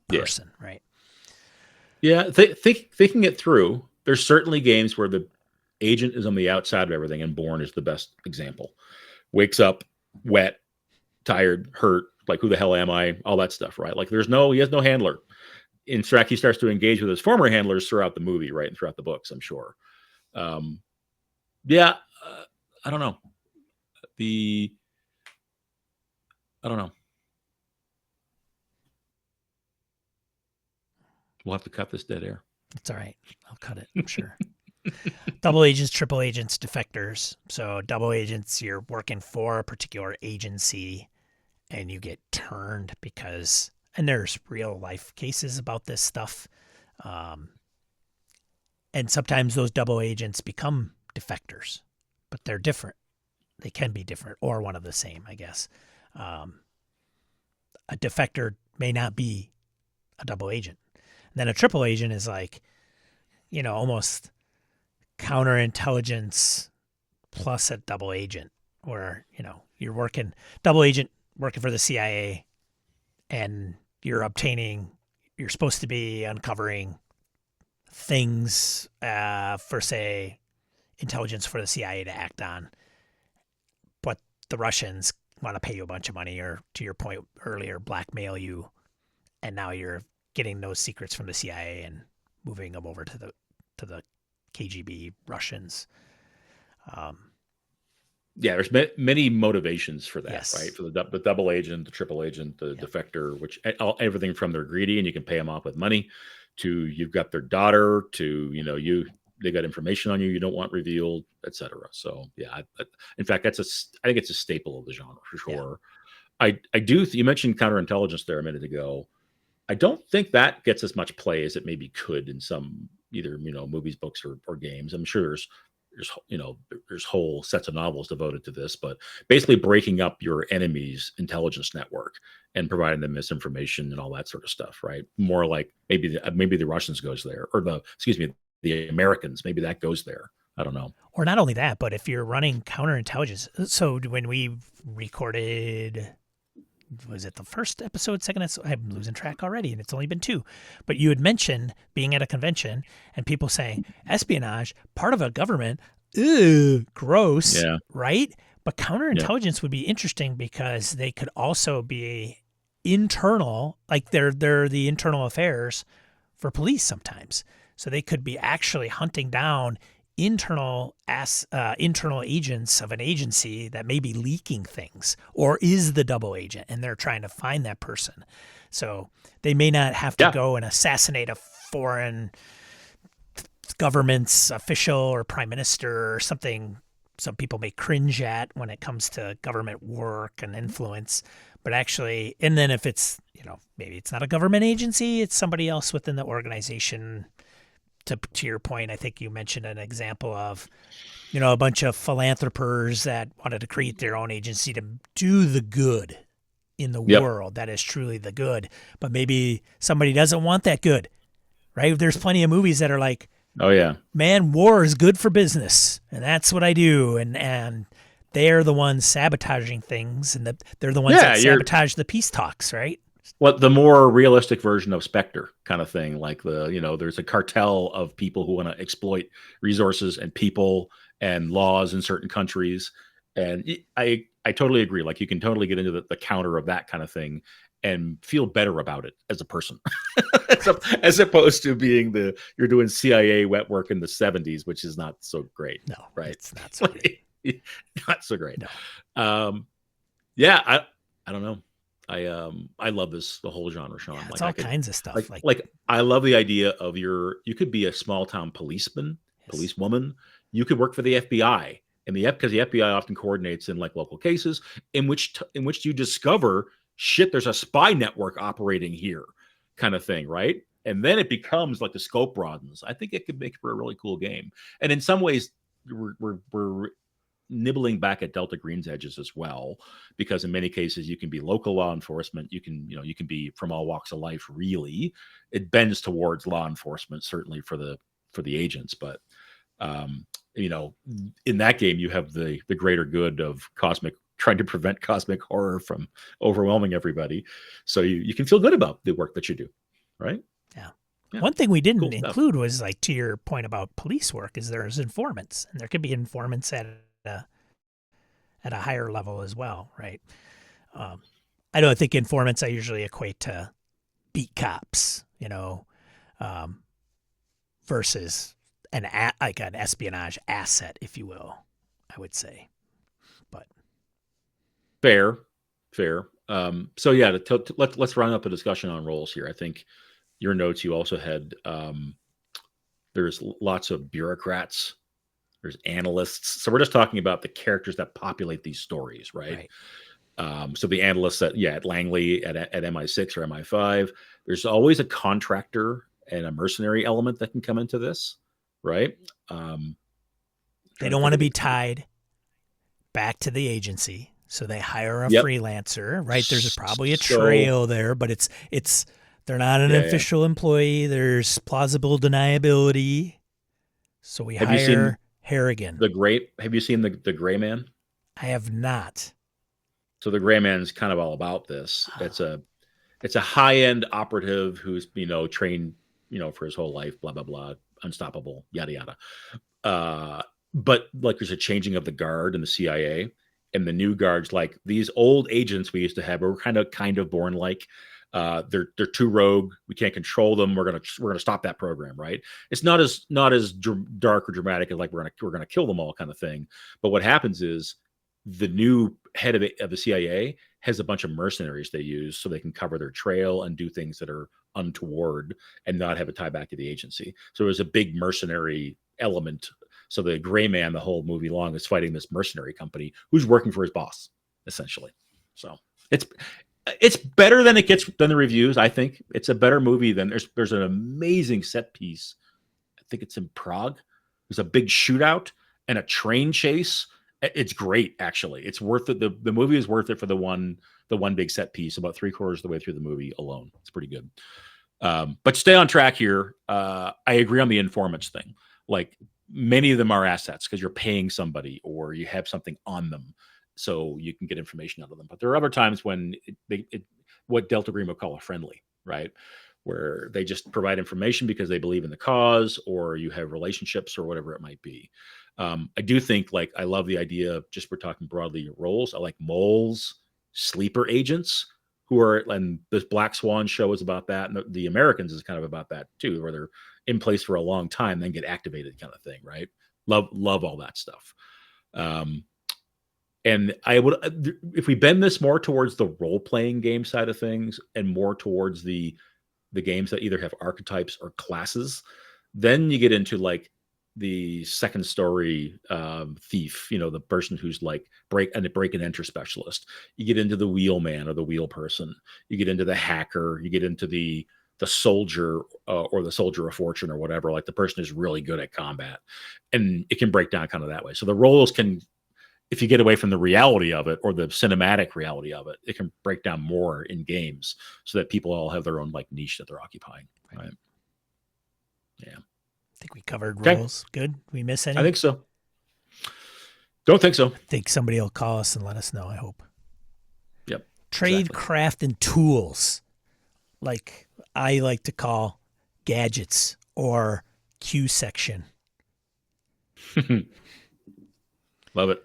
Speaker 2: person, right?
Speaker 3: Yeah. Thinking it through, there's certainly games where the agent is on the outside of everything, and Bourne is the best example. Wakes up wet, tired, hurt, like who the hell am I? All that stuff, right? Like he has no handler. In fact, he starts to engage with his former handlers throughout the movie, right? And throughout the books, I'm sure. I don't know. I don't know. We'll have to cut this dead air.
Speaker 2: It's all right. I'll cut it. I'm sure. Double agents, triple agents, defectors. So double agents, you're working for a particular agency and you get turned because, and there's real life cases about this stuff. And sometimes those double agents become defectors, but they're different. They can be different or one of the same, I guess. A defector may not be a double agent. And then a triple agent is like, almost counterintelligence plus a double agent where, you're working double agent working for the CIA and you're supposed to be uncovering things for, say, intelligence for the CIA to act on. But the Russians want to pay you a bunch of money or, to your point earlier, blackmail you. And now you're getting those secrets from the CIA and moving them over to the KGB Russians.
Speaker 3: There's many motivations for that,
Speaker 2: Yes.
Speaker 3: right? For the double agent, the triple agent, the defector, which everything from they're greedy and you can pay them off with money, to you've got their daughter, to they got information on you you don't want revealed, etc. So in fact, I think it's a staple of the genre for sure. Yeah. I do. You mentioned counterintelligence there a minute ago. I don't think that gets as much play as it maybe could in some either movies, books, or games. I'm sure there's whole sets of novels devoted to this, but basically breaking up your enemy's intelligence network and providing them misinformation and all that sort of stuff, right? More like maybe the Russians goes there, or the Americans, maybe that goes there. I don't know.
Speaker 2: Or not only that, but if you're running counterintelligence, so when we recorded, was it the first episode, second episode? I'm losing track already, and it's only been 2. But you had mentioned being at a convention and people saying, espionage, part of a government, gross, right? But counterintelligence would be interesting because they could also be internal, like they're the internal affairs for police sometimes. So they could be actually hunting down internal agents of an agency that may be leaking things or is the double agent, and they're trying to find that person. So they may not have to go and assassinate a foreign government's official or prime minister or something some people may cringe at when it comes to government work and influence. But actually, and then if it's, maybe it's not a government agency, it's somebody else within the organization. To your point, I think you mentioned an example of, a bunch of philanthropers that wanted to create their own agency to do the good in the world. That is truly the good. But maybe somebody doesn't want that good, right? There's plenty of movies that are like, oh yeah, man, war is good for business, and that's what I do. And they're the ones sabotaging things, and they're the ones that sabotage the peace talks, right?
Speaker 3: Well, the more realistic version of Spectre kind of thing, like there's a cartel of people who want to exploit resources and people and laws in certain countries. And I totally agree. Like you can totally get into the counter of that kind of thing and feel better about it as a person, as opposed to being you're doing CIA wet work in the 70s, which is not so great.
Speaker 2: No,
Speaker 3: right?
Speaker 2: It's not so great.
Speaker 3: Not so great.
Speaker 2: No.
Speaker 3: I don't know. I love the whole genre, Sean.
Speaker 2: Yeah, it's all kinds of stuff.
Speaker 3: Like I love the idea of you could be a small town policeman, policewoman. You could work for the FBI, and because the FBI often coordinates in like local cases in which you discover there's a spy network operating here, kind of thing, right? And then it becomes like the scope broadens. I think it could make for a really cool game. And in some ways, we're nibbling back at Delta Green's edges as well, because in many cases you can be local law enforcement, you can be from all walks of life. Really, it bends towards law enforcement, certainly for the agents, but in that game you have the greater good of trying to prevent cosmic horror from overwhelming everybody, so you can feel good about the work that you do, right?
Speaker 2: Yeah. One thing we didn't include was, like, to your point about police work, is there's informants, and there could be informants at a higher level as well, right? I don't think informants I usually equate to beat cops, versus like an espionage asset, if you will, I would say. But
Speaker 3: Fair. So yeah, let's round up the discussion on roles here. I think your notes, you also had, there's lots of bureaucrats, there's analysts. So we're just talking about the characters that populate these stories, right? So the analysts at Langley, at MI6 or MI5, there's always a contractor and a mercenary element that can come into this, right?
Speaker 2: They don't want to be tied back to the agency, so they hire a freelancer, right? There's probably a trail there, but it's they're not an official employee. There's plausible deniability, so we hire Harrigan.
Speaker 3: Have you seen the Gray Man?
Speaker 2: I have not.
Speaker 3: So the Gray Man's kind of all about this. It's a high-end operative who's trained for his whole life, blah blah blah, unstoppable, yada yada. But like there's a changing of the guard in the CIA, and the new guards, like these old agents we used to have, were kind of born like they're too rogue. We can't control them. We're gonna stop that program, right? It's not as dark or dramatic as like we're gonna kill them all kind of thing. But what happens is the new head of the CIA has a bunch of mercenaries they use so they can cover their trail and do things that are untoward and not have a tie back to the agency. So there's a big mercenary element. So the Gray Man, the whole movie long, is fighting this mercenary company who's working for his boss, essentially. So it's better than it gets than the reviews. I think it's a better movie than there's an amazing set piece. I think it's in Prague. There's a big shootout and a train chase. It's great, actually. It's worth it. The movie is worth it for the one big set piece. About 3/4 of the way through the movie alone. It's pretty good. But stay on track here. I agree on the informants thing. Like many of them are assets because you're paying somebody or you have something on them, so you can get information out of them. But there are other times when what Delta Green would call a friendly, right? Where they just provide information because they believe in the cause, or you have relationships or whatever it might be. I do think, like, I love the idea of, just we're talking broadly roles. I like moles, sleeper agents who are, and this Black Swan show is about that. And the Americans is kind of about that too, where they're in place for a long time, then get activated kind of thing. Right. Love all that stuff. And I would, if we bend this more towards the role-playing game side of things and more towards the games that either have archetypes or classes, then you get into like the second story thief, the person who's like break and enter specialist. You get into the wheelman or the wheel person. You get into the hacker. You get into the soldier or the soldier of fortune or whatever. Like the person is really good at combat, and it can break down kind of that way. So the roles can, if you get away from the reality of it or the cinematic reality of it, it can break down more in games so that people all have their own like niche that they're occupying. Right. Yeah.
Speaker 2: I think we covered roles. Good. We miss any?
Speaker 3: I think so. Don't think so.
Speaker 2: I think somebody will call us and let us know, I hope.
Speaker 3: Yep.
Speaker 2: Tradecraft and tools, like I like to call gadgets or Q section.
Speaker 3: Love it.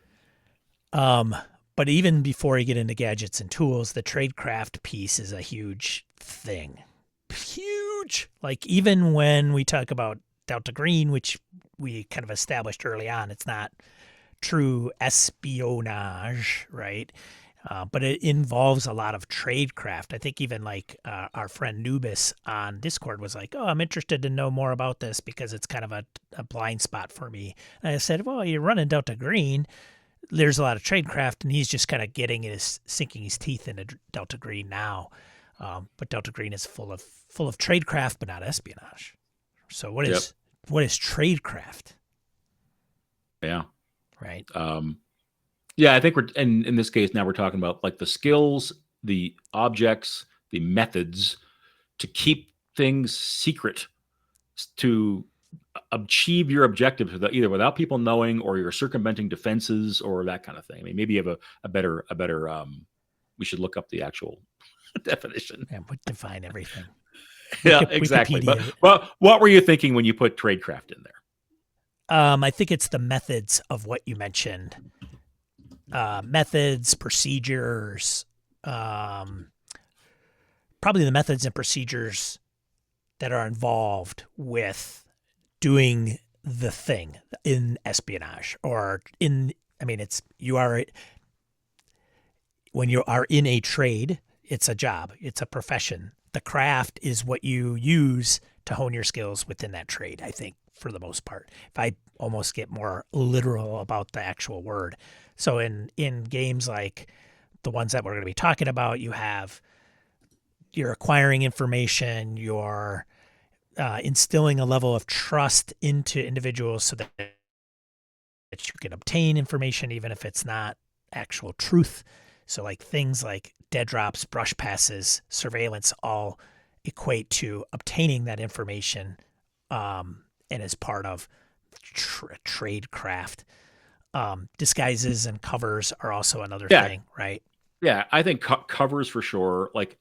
Speaker 2: But even before you get into gadgets and tools, the tradecraft piece is a huge thing. Huge. Like even when we talk about Delta Green, which we kind of established early on, it's not true espionage, right? But it involves a lot of tradecraft. I think even like our friend Nubis on Discord was like, oh, I'm interested to know more about this because it's kind of a blind spot for me. And I said, well, you're running Delta Green. There's a lot of tradecraft, and he's just kind of sinking his teeth into Delta Green now. But Delta Green is full of tradecraft, but not espionage. So what is tradecraft?
Speaker 3: Yeah.
Speaker 2: Right.
Speaker 3: Yeah, I think in this case now we're talking about like the skills, the objects, the methods to keep things secret, to achieve your objectives either without people knowing, or you're circumventing defenses or that kind of thing. I mean, maybe you have a better we should look up the actual definition.
Speaker 2: Yeah, we define everything.
Speaker 3: Yeah, exactly. But what were you thinking when you put tradecraft in there?
Speaker 2: I think it's the methods of what you mentioned. Methods, procedures, probably the methods and procedures that are involved with doing the thing in espionage, or when you are in a trade, it's a job, it's a profession. The craft is what you use to hone your skills within that trade, I think, for the most part. If I almost get more literal about the actual word. So in games like the ones that we're going to be talking about, you're acquiring information, you're instilling a level of trust into individuals so that you can obtain information even if it's not actual truth. So like things like dead drops, brush passes, surveillance all equate to obtaining that information and as part of tradecraft. Disguises and covers are also another thing, right?
Speaker 3: Yeah, I think covers for sure. Like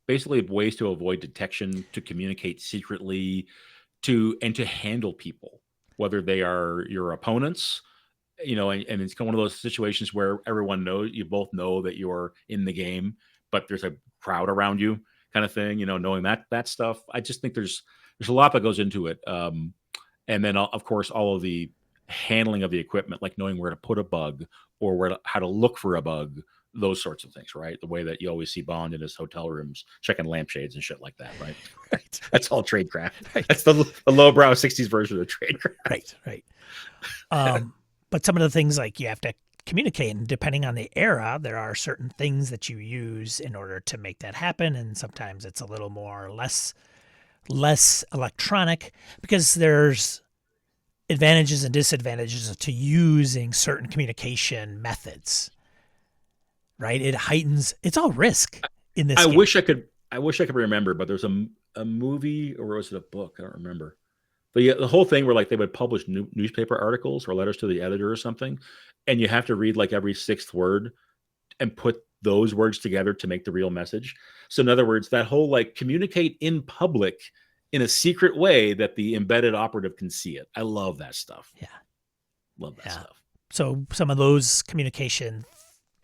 Speaker 3: basically ways to avoid detection, to communicate secretly, and to handle people, whether they are your opponents, and it's one of those situations where everyone knows, you both know that you're in the game, but there's a crowd around you kind of thing, knowing that stuff. I just think there's a lot that goes into it. And then of course, all of the handling of the equipment, like knowing where to put a bug or how to look for a bug, those sorts of things, right? The way that you always see Bond in his hotel rooms, checking lampshades and shit like that, right?
Speaker 2: Right.
Speaker 3: That's all tradecraft. Right. That's the lowbrow 60s version of tradecraft.
Speaker 2: Right. But some of the things like you have to communicate, and depending on the era, there are certain things that you use in order to make that happen. And sometimes it's a little more less electronic because there's advantages and disadvantages to using certain communication methods. Right? It heightens. It's all risk in this.
Speaker 3: I
Speaker 2: game.
Speaker 3: wish I could remember, but there's a movie, or was it a book? I don't remember. But yeah, the whole thing where like they would publish newspaper articles or letters to the editor or something, and you have to read like every sixth word and put those words together to make the real message. So in other words, that whole like communicate in public in a secret way that the embedded operative can see it. I love that stuff.
Speaker 2: Yeah.
Speaker 3: Love that stuff.
Speaker 2: So some of those communication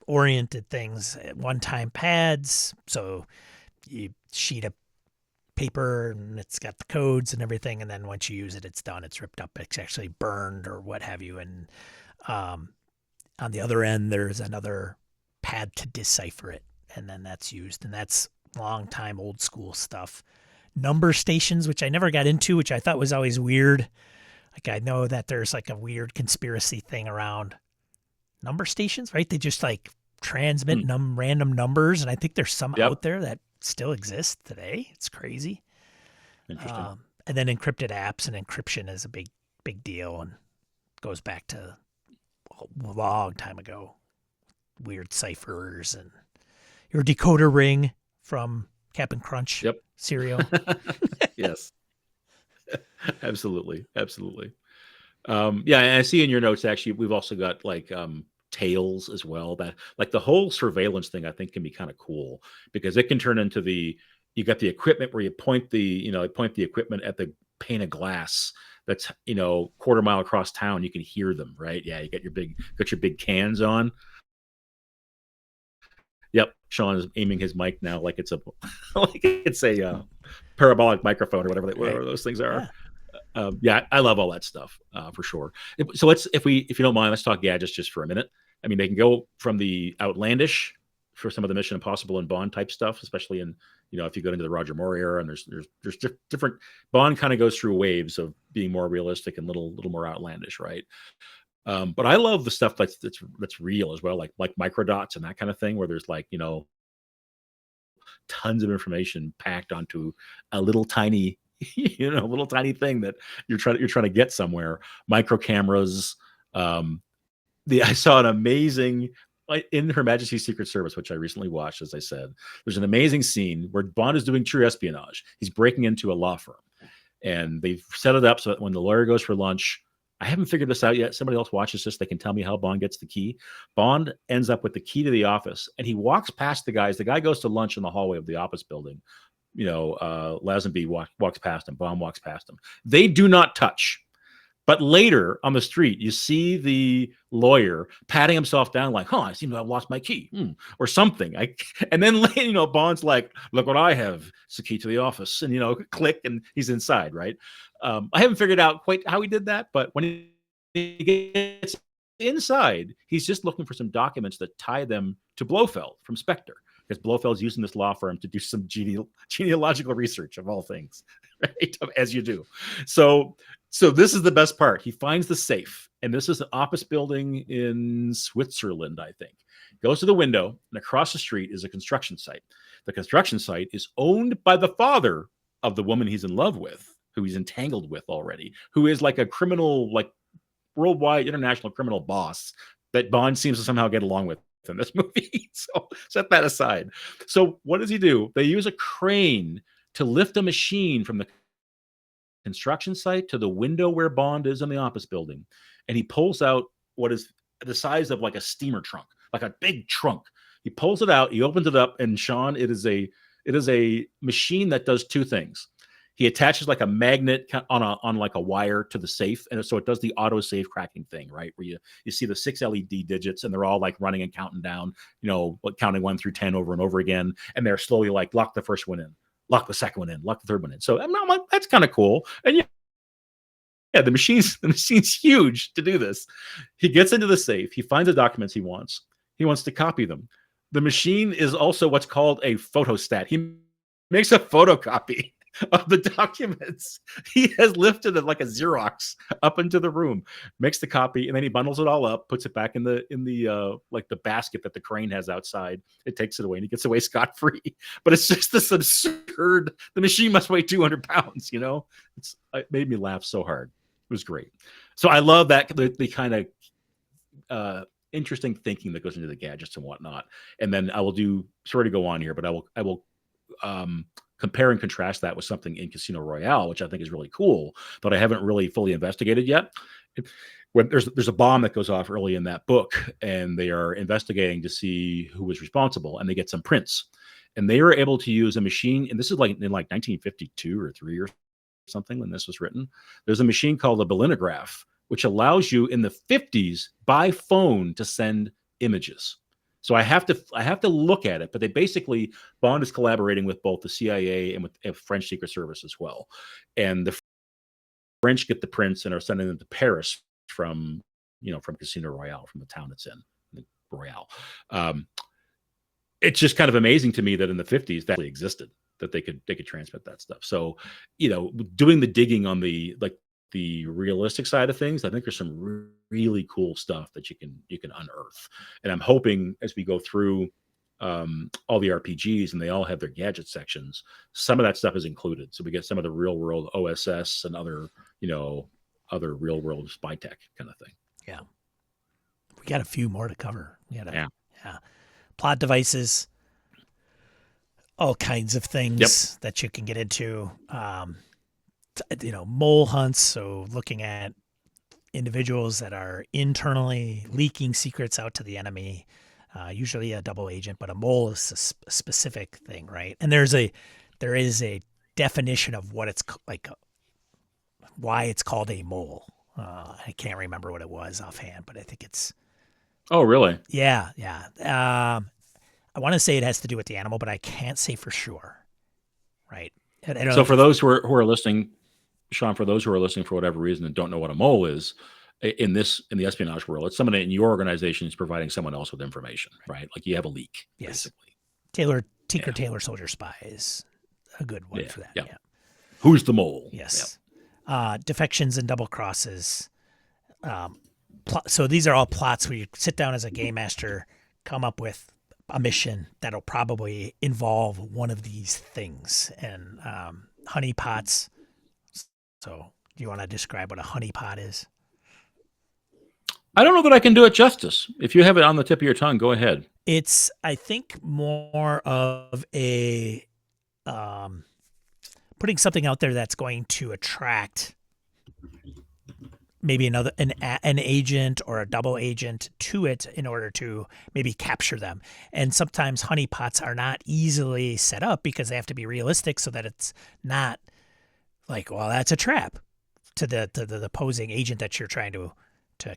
Speaker 2: oriented things, one-time pads, so you sheet of paper and it's got the codes and everything, and then once you use it, it's done, it's ripped up, it's actually burned or what have you. And on the other end, there's another pad to decipher it, and then that's used, and that's long time old school stuff. Number stations, which I never got into, which I thought was always weird. Like I know that there's like a weird conspiracy thing around number stations, right? They just like transmit random numbers, and I think there's some out there that still exist today. It's crazy.
Speaker 3: Interesting.
Speaker 2: And then encrypted apps and encryption is a big deal and goes back to a long time ago. Weird ciphers and your decoder ring from Cap'n Crunch cereal.
Speaker 3: Yes. Absolutely. Yeah, and I see in your notes, actually, we've also got like tails as well. That like the whole surveillance thing, I think, can be kind of cool because it can turn into you got the equipment where you point the equipment at the pane of glass that's quarter mile across town. You can hear them, right? Yeah, you got your big cans on. Yep, Sean is aiming his mic now like it's a parabolic microphone or whatever those things are. Yeah, I love all that stuff for sure. So if you don't mind, let's talk gadgets just for a minute. I mean, they can go from the outlandish for some of the Mission Impossible and Bond type stuff, especially in if you go into the Roger Moore era, and there's different. Bond kind of goes through waves of being more realistic and little more outlandish, right? But I love the stuff that's real as well, like microdots and that kind of thing, where there's like tons of information packed onto a little tiny little tiny thing that you're trying to get somewhere. Micro cameras. I saw an amazing in Her Majesty's Secret Service, which I recently watched. As I said, there's an amazing scene where Bond is doing true espionage. He's breaking into a law firm, and they've set it up so that when the lawyer goes for lunch, I haven't figured this out yet. Somebody else watches this. They can tell me how Bond gets the key. Bond ends up with the key to the office, and he walks past the guys. The guy goes to lunch in the hallway of the office building. Lazenby walks past him. Bond walks past him. They do not touch. But later on the street, you see the lawyer patting himself down like, I seem to have lost my key or something. And then, Bond's like, look what I have. It's the key to the office. And, click, and he's inside, right? I haven't figured out quite how he did that. But when he gets inside, he's just looking for some documents that tie them to Blofeld from Spectre, because Blofeld's using this law firm to do some genealogical research of all things, right? As you do. So this is the best part. He finds the safe, and this is an office building in Switzerland, I think. Goes to the window, and across the street is a construction site. The construction site is owned by the father of the woman he's in love with, who he's entangled with already, who is like a criminal, like worldwide international criminal boss that Bond seems to somehow get along with in this movie. So set that aside. So what does he do? They use a crane to lift a machine from the construction site to the window where Bond is in the office building. And he pulls out what is the size of like a steamer trunk, like a big trunk. He pulls it out, he opens it up, and Sean, it is a machine that does two things. He attaches like a magnet on like a wire to the safe, and so it does the auto safe cracking thing, right? Where you see the 6 LED digits, and they're all like running and counting down, counting 1 through 10 over and over again, and they're slowly like lock the first one in, lock the second one in, lock the third one in. So I'm like, that's kind of cool. And yeah, the machine's huge to do this. He gets into the safe. He finds the documents he wants. He wants to copy them. The machine is also what's called a photostat. He makes a photocopy of the documents. He has lifted it like a Xerox up into the room, makes the copy, and then he bundles it all up, puts it back in the like the basket that the crane has outside. It takes it away, and he gets away scot-free. But it's just this absurd. The machine must weigh 200 pounds. It made me laugh so hard. It was great. So I love that the kind of interesting thinking that goes into the gadgets and whatnot. And then I will sorry to go on here, but I will compare and contrast that with something in Casino Royale, which I think is really cool, but I haven't really fully investigated yet. When there's a bomb that goes off early in that book, and they are investigating to see who was responsible, and they get some prints, and they were able to use a machine. And this is like in like 1952 or 3 or something when this was written. There's a machine called a Belinograph, which allows you in the 50s by phone to send images. So I have to look at it, but they basically, Bond is collaborating with both the CIA and with French Secret Service as well. And the French get the prints and are sending them to Paris from Casino Royale, from the town it's in, Royale. It's just kind of amazing to me that in the 50s that existed, that they could transmit that stuff. So, doing the digging on the realistic side of things, I think there's some really cool stuff that you can unearth. And I'm hoping as we go through all the RPGs, and they all have their gadget sections, some of that stuff is included. So we get some of the real world OSS and other real world spy tech kind of thing.
Speaker 2: Yeah. We got a few more to cover. Yeah. Plot devices, all kinds of things that you can get into. Mole hunts, so looking at individuals that are internally leaking secrets out to the enemy, usually a double agent, but a mole is a specific thing, right? And there is a definition of what it's like, why it's called a mole. I can't remember what it was offhand, but I think it's...
Speaker 3: Oh, really?
Speaker 2: Yeah. I want to say it has to do with the animal, but I can't say for sure, right?
Speaker 3: So for those who are listening, Sean, for those who are listening for whatever reason and don't know what a mole is, in the espionage world, it's someone in your organization is providing someone else with information, right? Like you have a leak, basically.
Speaker 2: Tinker Tailor Soldier Spy is a good one for that. Yeah.
Speaker 3: Who's the mole?
Speaker 2: Yes. Defections and double crosses. So these are all plots where you sit down as a game master, come up with a mission that'll probably involve one of these things. And honeypots. So do you want to describe what a honeypot is?
Speaker 3: I don't know that I can do it justice. If you have it on the tip of your tongue, go ahead.
Speaker 2: It's, I think, more of a putting something out there that's going to attract maybe an agent or a double agent to it in order to maybe capture them. And sometimes honeypots are not easily set up because they have to be realistic so that it's not like, well, that's a trap to the opposing agent that you're trying to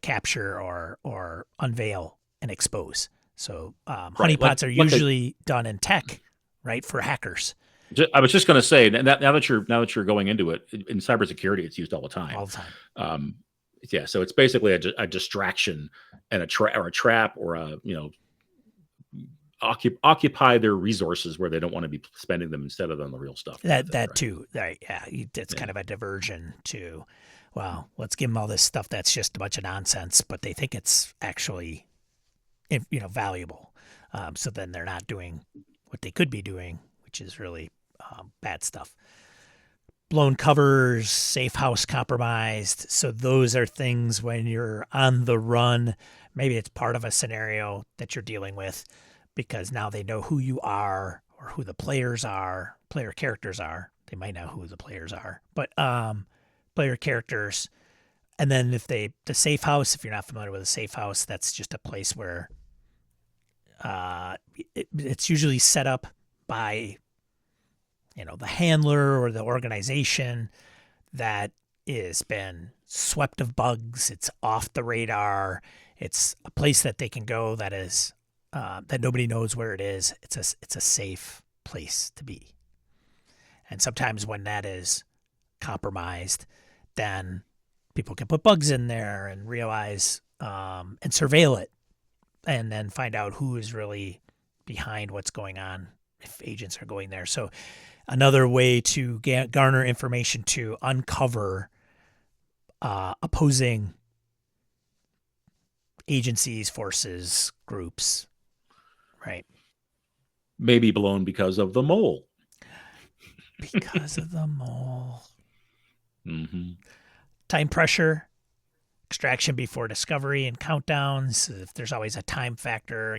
Speaker 2: capture or unveil and expose. So honeypots are usually done in tech, right, for hackers.
Speaker 3: I was just going to say, now that you're going into it, in cybersecurity, it's used all the time. Yeah, so it's basically a distraction and a trap or a, occupy their resources where they don't want to be spending them instead of on the real stuff.
Speaker 2: That too. Right. Yeah. It's kind of a diversion to, well, let's give them all this stuff that's just a bunch of nonsense, but they think it's actually, valuable. So then they're not doing what they could be doing, which is really bad stuff. Blown covers, safe house compromised. So those are things when you're on the run. Maybe it's part of a scenario that you're dealing with because now they know who you are or who the player characters are. They might know who the players are, but player characters. And then the safe house, if you're not familiar with a safe house, that's just a place where it's usually set up by the handler or the organization that has been swept of bugs. It's off the radar. It's a place that they can go that is that nobody knows where it is. It's a safe place to be. And sometimes when that is compromised, then people can put bugs in there and realize and surveil it, and then find out who is really behind what's going on if agents are going there. So another way to garner information to uncover opposing agencies, forces, groups, right?
Speaker 3: Maybe blown because of the mole.
Speaker 2: Because of the mole.
Speaker 3: Mm-hmm.
Speaker 2: Time pressure, extraction before discovery and countdowns. If there's always a time factor,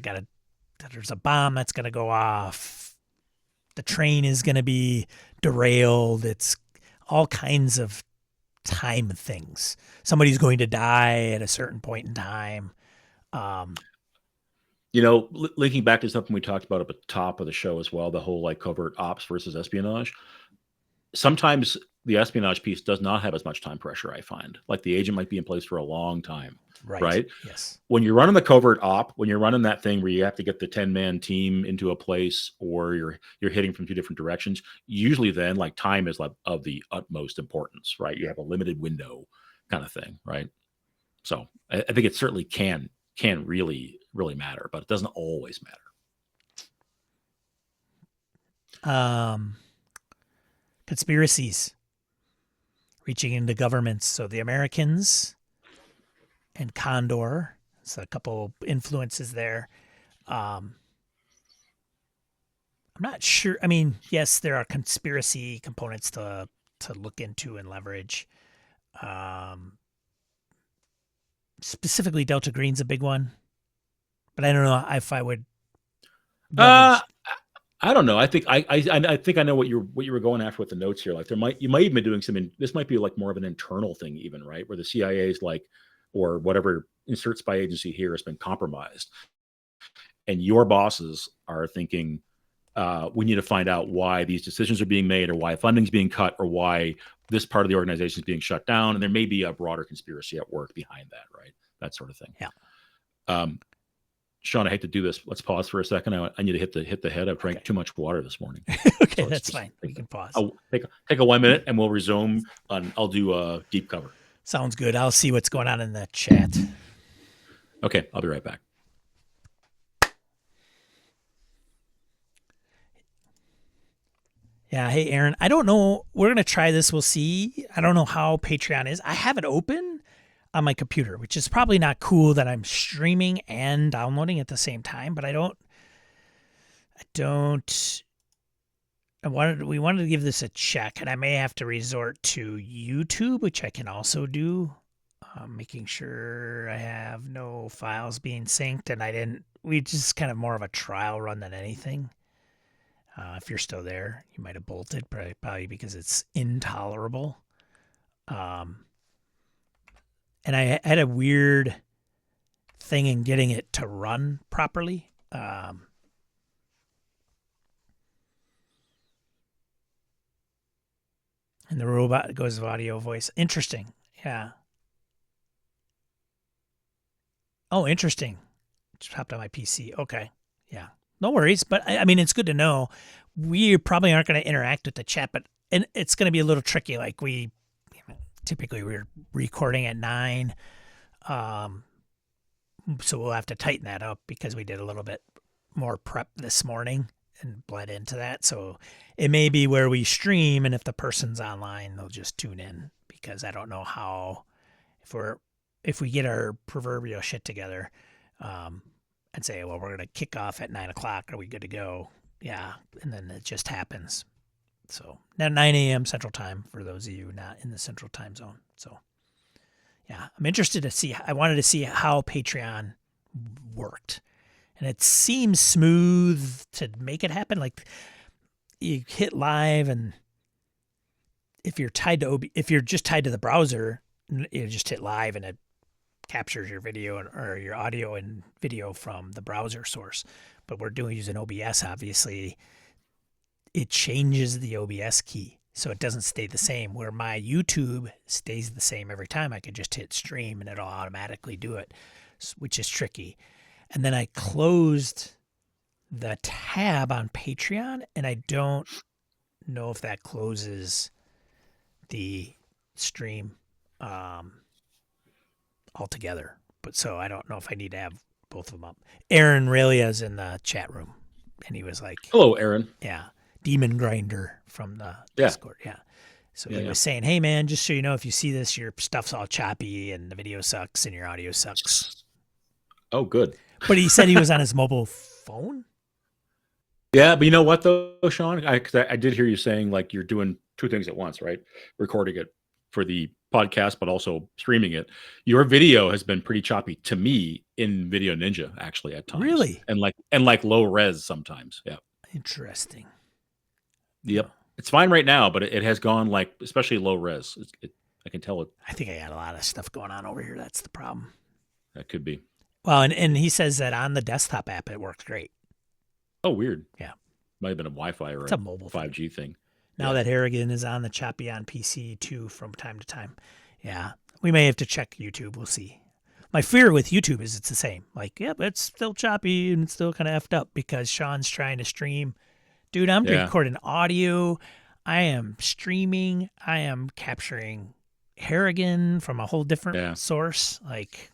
Speaker 2: there's a bomb that's going to go off. The train is going to be derailed. It's all kinds of time things. Somebody's going to die at a certain point in time.
Speaker 3: Linking back to something we talked about at the top of the show as well, the whole covert ops versus espionage. Sometimes the espionage piece does not have as much time pressure, I find. Like the agent might be in place for a long time. Right?
Speaker 2: Yes.
Speaker 3: When you're running the covert op, when you're running that thing where you have to get the 10-man team into a place or you're hitting from two different directions, usually then time is of the utmost importance, right? You have a limited window kind of thing, right? So I think it certainly can really, really matter, but it doesn't always matter.
Speaker 2: Conspiracies reaching into governments. So the Americans and Condor. So a couple influences there. I'm not sure. I mean, yes, there are conspiracy components to look into and leverage. Specifically, Delta Green's a big one, but I don't know if I would.
Speaker 3: I don't know. I think I think I know what you were going after with the notes here. Like you might even be doing something. This might be more of an internal thing, even, right? Where the CIA's or whatever insert spy agency here has been compromised, and your bosses are thinking, we need to find out why these decisions are being made, or why funding's being cut, or why this part of the organization is being shut down, and there may be a broader conspiracy at work behind that, right? That sort of thing.
Speaker 2: Yeah.
Speaker 3: Sean, I hate to do this. Let's pause for a second. I need to hit the head. I've drank too much water this morning.
Speaker 2: Okay, so that's fine. We can pause.
Speaker 3: I'll take a 1 minute and we'll resume. I'll do a deep cover.
Speaker 2: Sounds good. I'll see what's going on in the chat.
Speaker 3: Okay, I'll be right back.
Speaker 2: Yeah. Hey, Aaron, I don't know. We're going to try this. We'll see. I don't know how Patreon is. I have it open on my computer, which is probably not cool that I'm streaming and downloading at the same time, but we wanted to give this a check, and I may have to resort to YouTube, which I can also do, making sure I have no files being synced, and we just kind of more of a trial run than anything. If you're still there, you might have bolted, probably because it's intolerable. And I had a weird thing in getting it to run properly. And the robot goes with audio voice. Interesting. Yeah. Oh, interesting. Just hopped on my PC. Okay. Yeah. No worries. But I mean, it's good to know. We probably aren't going to interact with the chat, and it's going to be a little tricky. typically we're recording at 9. So we'll have to tighten that up because we did a little bit more prep this morning and bled into that. So it may be where we stream, and if the person's online, they'll just tune in, because I don't know how, if we get our proverbial shit together, and say, well, we're going to kick off at 9 o'clock. Are we good to go? Yeah. And then it just happens. So now 9 a.m. Central Time for those of you not in the Central Time Zone. So yeah, I'm interested to see. I wanted to see how Patreon worked, and it seems smooth to make it happen. Like you hit live, and if you're if you're just tied to the browser, you just hit live, and it captures your video or your audio and video from the browser source. But we're using OBS, obviously. It changes the OBS key, so it doesn't stay the same. Where my YouTube stays the same every time. I could just hit stream and it'll automatically do it, which is tricky. And then I closed the tab on Patreon, and I don't know if that closes the stream altogether. But so I don't know if I need to have both of them up. Aaron Ralia's in the chat room, and he was like,
Speaker 3: "Hello, Aaron."
Speaker 2: Yeah. Demon Grinder from the Discord. Yeah. So he was saying, hey, man, just so you know, if you see this, your stuff's all choppy and the video sucks and your audio sucks.
Speaker 3: Oh, good.
Speaker 2: But he said he was on his mobile phone.
Speaker 3: Yeah, but you know what, though, Sean? I did hear you saying, like, you're doing two things at once, right? Recording it for the podcast, but also streaming it. Your video has been pretty choppy to me in Video Ninja, actually, at times.
Speaker 2: Really?
Speaker 3: And like low res sometimes. Yeah.
Speaker 2: Interesting.
Speaker 3: Yep. It's fine right now, but it has gone, like, especially low res. I can tell it.
Speaker 2: I think I got a lot of stuff going on over here. That's the problem.
Speaker 3: That could be.
Speaker 2: Well, and he says that on the desktop app, it works great.
Speaker 3: Oh, weird.
Speaker 2: Yeah.
Speaker 3: Might have been a Wi-Fi or
Speaker 2: it's a mobile
Speaker 3: 5G thing.
Speaker 2: Now that Harrigan is on the choppy on PC too from time to time. Yeah. We may have to check YouTube. We'll see. My fear with YouTube is it's the same. Like, yep, it's still choppy and it's still kind of effed up because Sean's trying to stream. Dude, I'm recording audio. I am streaming. I am capturing Harrigan from a whole different source. Like,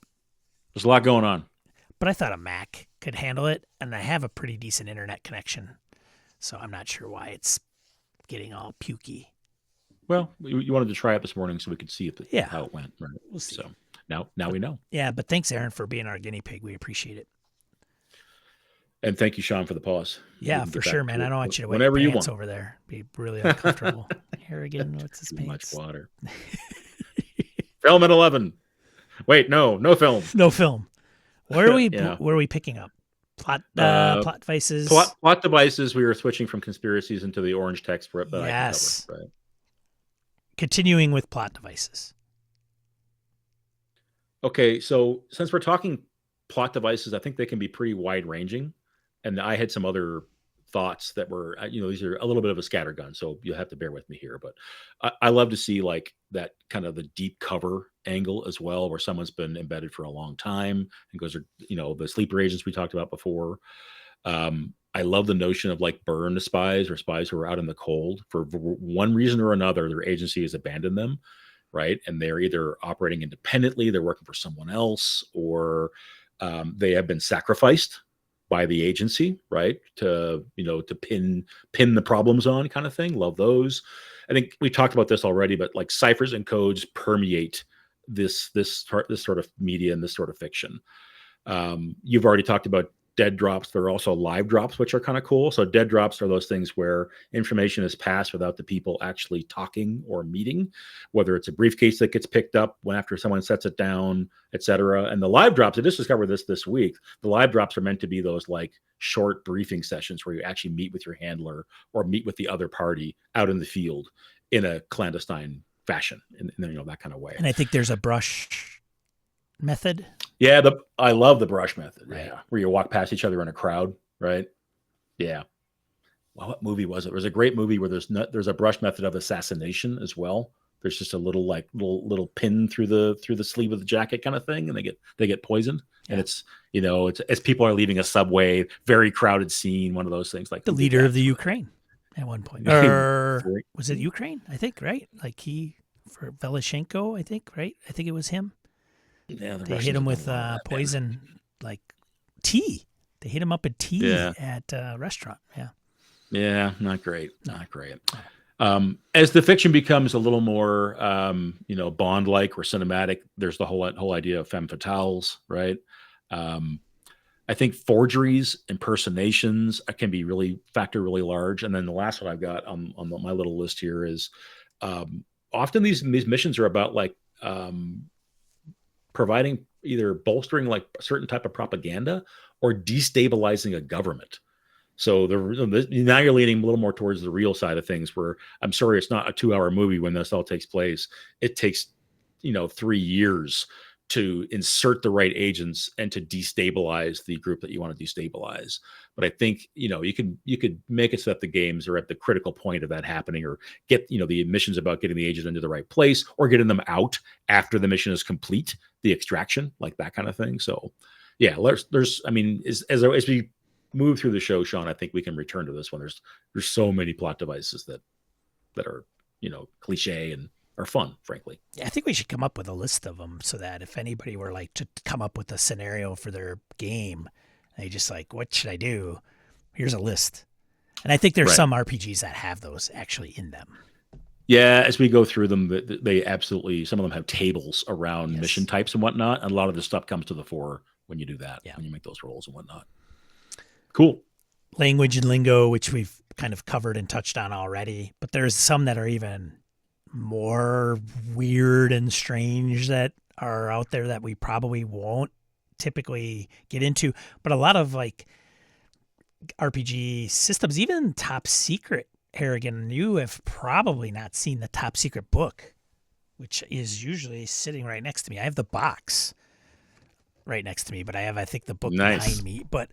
Speaker 3: there's a lot going on.
Speaker 2: But I thought a Mac could handle it, and I have a pretty decent internet connection. So I'm not sure why it's getting all pukey.
Speaker 3: Well, you wanted to try it this morning so we could see how it went. Right?
Speaker 2: We'll see.
Speaker 3: So now we know.
Speaker 2: Yeah, but thanks, Aaron, for being our guinea pig. We appreciate it.
Speaker 3: And thank you, Sean, for the pause.
Speaker 2: Yeah, for sure, man. I don't want you to wet
Speaker 3: whenever
Speaker 2: your
Speaker 3: you
Speaker 2: pants
Speaker 3: want
Speaker 2: over there. Be really uncomfortable. Harrigan, what's his
Speaker 3: Too
Speaker 2: pants?
Speaker 3: much water. Film at 11. Wait, no film.
Speaker 2: No film. Where are we? Where are we picking up? Plot devices.
Speaker 3: Plot devices. We were switching from conspiracies into the orange text that
Speaker 2: yes.
Speaker 3: I can cover. Right.
Speaker 2: Continuing with plot devices.
Speaker 3: Okay, so since we're talking plot devices, I think they can be pretty wide ranging. And I had some other thoughts that were, these are a little bit of a scattergun, so you'll have to bear with me here. But I love to see like that kind of the deep cover angle as well, where someone's been embedded for a long time and goes, the sleeper agents we talked about before. I love the notion of like burned spies or spies who are out in the cold for one reason or another. Their agency has abandoned them, right? And they're either operating independently, they're working for someone else, or they have been sacrificed by the agency, right? To pin the problems on, kind of thing. Love those. I think we talked about this already, but like ciphers and codes permeate this sort of media and this sort of fiction. You've already talked about dead drops. There are also live drops, which are kind of cool. So dead drops are those things where information is passed without the people actually talking or meeting, whether it's a briefcase that gets picked up after someone sets it down, etc. And the live drops, I just discovered this week, the live drops are meant to be those like short briefing sessions where you actually meet with your handler or meet with the other party out in the field in a clandestine fashion, in that kind of way.
Speaker 2: And I think there's a brush method.
Speaker 3: Yeah, I love the brush method.
Speaker 2: Right.
Speaker 3: Yeah, where you walk past each other in a crowd, right? Yeah. Well, what movie was it? It was a great movie where there's a brush method of assassination as well. There's just a little pin through the sleeve of the jacket kind of thing, and they get poisoned. Yeah. And it's as people are leaving a subway, very crowded scene, one of those things like
Speaker 2: the leader of the Ukraine at one point. Or was it Ukraine? I think, right? Like he for Velashenko, I think, right? I think it was him.
Speaker 3: Yeah,
Speaker 2: They hit him with poison, like tea. They hit him up at tea at a restaurant. Yeah.
Speaker 3: Yeah, not great. Not great. As the fiction becomes a little more, Bond-like or cinematic, there's the whole idea of femme fatales, right? I think forgeries, impersonations can be really large. And then the last one I've got on my little list here is often these missions are about like providing either bolstering like a certain type of propaganda or destabilizing a government. So now you're leaning a little more towards the real side of things where I'm sorry, it's not a 2-hour movie when this all takes place. It takes, 3 years to insert the right agents and to destabilize the group that you want to destabilize. But I think, you could make it so that the games are at the critical point of that happening, or get, the missions about getting the agent into the right place or getting them out after the mission is complete, the extraction, like that kind of thing. So yeah, there's as we move through the show, Sean, I think we can return to this one. There's so many plot devices that are, cliche and are fun, frankly.
Speaker 2: Yeah, I think we should come up with a list of them so that if anybody were like to come up with a scenario for their game, they just like, what should I do? Here's a list. And I think there's some RPGs that have those actually in them.
Speaker 3: Yeah, as we go through them, they absolutely, some of them have tables around mission types and whatnot. And a lot of this stuff comes to the fore when you do that, when you make those rolls and whatnot. Cool.
Speaker 2: Language and lingo, which we've kind of covered and touched on already, but there's some that are even more weird and strange that are out there that we probably won't typically get into. But a lot of like RPG systems, even Top Secret, Harrigan, you have probably not seen the Top Secret book, which is usually sitting right next to me. I have the box right next to me, but I think the book behind me. But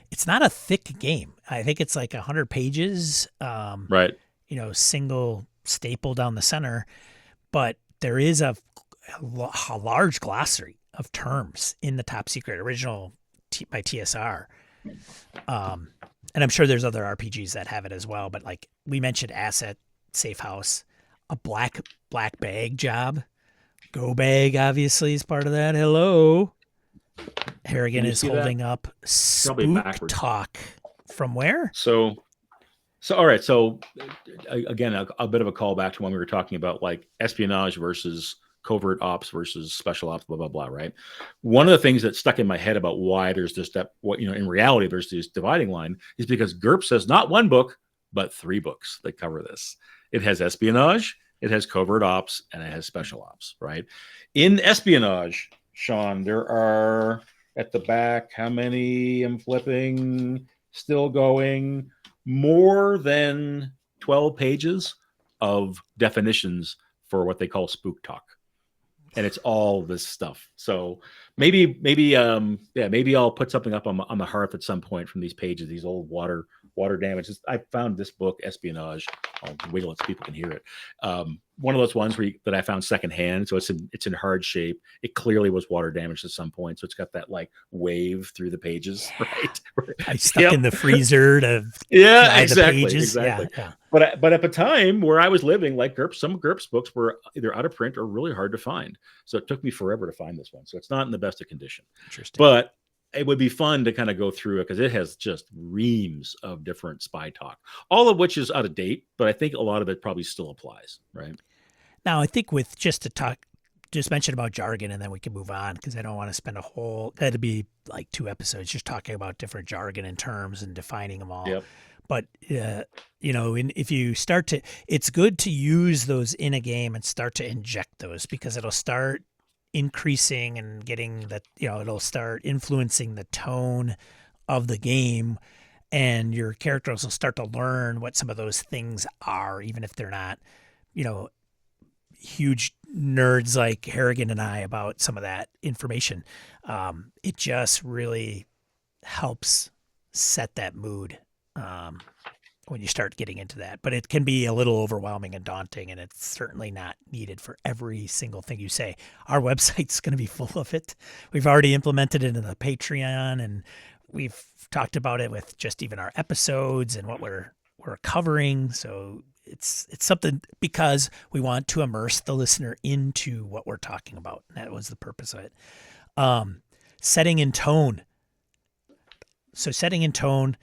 Speaker 2: it's not a thick game. I think it's like 100 pages. Single staple down the center, but there is a large glossary of terms in the Top Secret original by TSR. And I'm sure there's other RPGs that have it as well, but like we mentioned, asset, safe house, a black bag job, go bag obviously is part of that. Hello. Harrigan is holding up Spook Talk from where?
Speaker 3: So all right. So again, a bit of a callback to when we were talking about like espionage versus covert ops versus special ops, blah, blah, blah. Right. One of the things that stuck in my head about why there's this in reality, there's this dividing line is because GURPS has not one book, but 3 books that cover this. It has espionage, it has covert ops, and it has special ops. Right. In espionage, Sean, there are at the back, how many? I'm flipping, still going. More than 12 pages of definitions for what they call spook talk. And it's all this stuff. So maybe I'll put something up on the hearth at some point from these pages, these old water damages. I found this book, Espionage. I'll wiggle it so people can hear it. One of those ones that I found secondhand. So it's in hard shape. It clearly was water damaged at some point. So it's got that like wave through the pages, right?
Speaker 2: I stuck in the freezer to
Speaker 3: exactly,
Speaker 2: the pages.
Speaker 3: Exactly.
Speaker 2: Yeah.
Speaker 3: But at the time where I was living, like GURPS, some GURPS books were either out of print or really hard to find. So it took me forever to find this one. So it's not in the best of condition.
Speaker 2: Interesting.
Speaker 3: But it would be fun to kind of go through it because it has just reams of different spy talk, all of which is out of date, but I think a lot of it probably still applies, right?
Speaker 2: Now, I think with just mention about jargon and then we can move on because I don't want to spend that'd be like 2 episodes just talking about different jargon and terms and defining them all.
Speaker 3: Yep.
Speaker 2: But, if you start to, it's good to use those in a game and start to inject those because it'll start increasing and getting that, it'll start influencing the tone of the game and your characters will start to learn what some of those things are, even if they're not, huge nerds like Harrigan and I about some of that information. It just really helps set that mood when you start getting into that. But it can be a little overwhelming and daunting, and it's certainly not needed for every single thing you say. Our website's going to be full of it. We've already implemented it in the Patreon, and we've talked about it with just even our episodes and what we're covering. So it's something because we want to immerse the listener into what we're talking about. That was the purpose of it. Setting and tone. So setting and tone,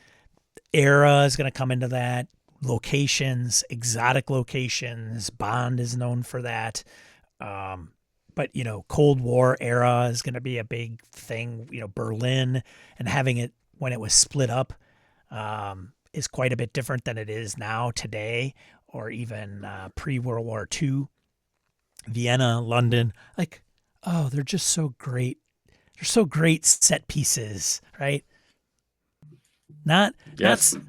Speaker 2: era is going to come into that. Locations, exotic locations. Bond is known for that. But, Cold War era is going to be a big thing. Berlin, and having it when it was split up is quite a bit different than it is now today, or even pre-World War II. Vienna, London, they're just so great. They're so great set pieces, right? Not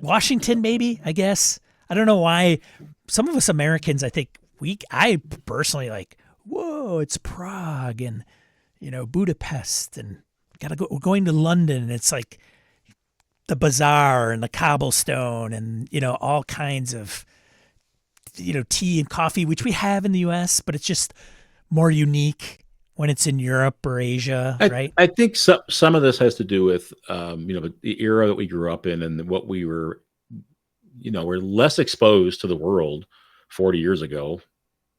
Speaker 2: Washington, maybe, I guess. I don't know why. Some of us Americans, I think, I personally whoa, it's Prague and, Budapest, and we're going to London, and it's like the bazaar and the cobblestone and, all kinds of, tea and coffee, which we have in the U.S., but it's just more unique when it's in Europe or Asia, right?
Speaker 3: I think some of this has to do with, the era that we grew up in and what we were, we're less exposed to the world 40 years ago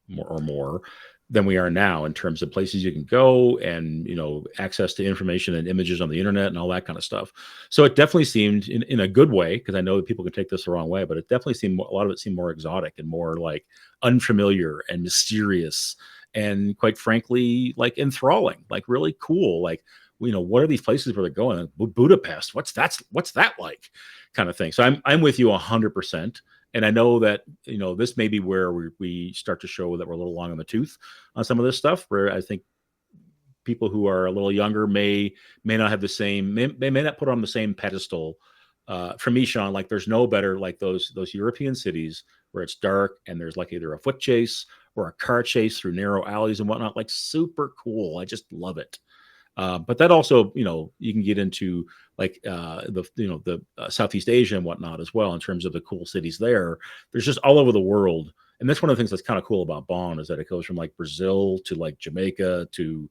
Speaker 3: more than we are now in terms of places you can go and, access to information and images on the internet and all that kind of stuff. So it definitely seemed in a good way, because I know that people can take this the wrong way, but it definitely seemed, a lot of it seemed more exotic and more unfamiliar and mysterious and, quite frankly, enthralling, really cool. What are these places where they're going? Budapest, what's that like, kind of thing. So I'm with you 100%. And I know that, this may be where we start to show that we're a little long on the tooth on some of this stuff, where I think people who are a little younger may not have the same, may not put on the same pedestal. For me, Sean, there's no better those European cities where it's dark and there's either a foot chase or a car chase through narrow alleys and whatnot, super cool. I just love it. But that also, you can get into the Southeast Asia and whatnot as well in terms of the cool cities there. There's just all over the world. And that's one of the things that's kind of cool about Bond is that it goes from Brazil to Jamaica to,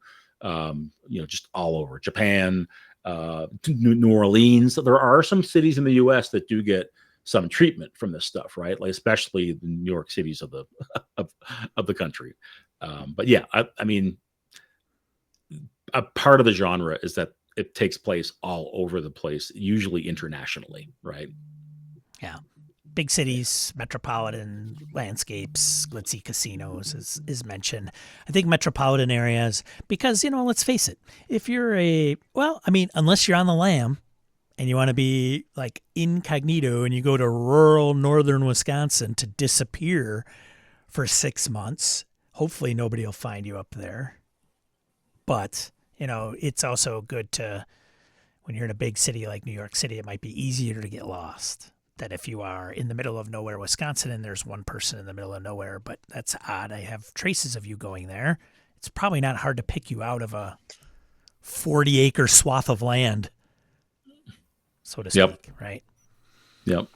Speaker 3: just all over Japan, to New Orleans. There are some cities in the U.S. that do get some treatment from this stuff, right? Especially the New York cities of the of the country. But yeah, I mean, a part of the genre is that it takes place all over the place, usually internationally, right?
Speaker 2: Yeah. Big cities, metropolitan landscapes, glitzy casinos is mentioned. I think metropolitan areas, because, let's face it, if you're unless you're on the lam and you want to be incognito and you go to rural northern Wisconsin to disappear for 6 months, hopefully nobody will find you up there. But, it's also good to, when you're in a big city like New York City, it might be easier to get lost than if you are in the middle of nowhere, Wisconsin, and there's one person in the middle of nowhere. But that's odd. I have traces of you going there. It's probably not hard to pick you out of a 40-acre swath of land, so to speak, right?
Speaker 3: Yep.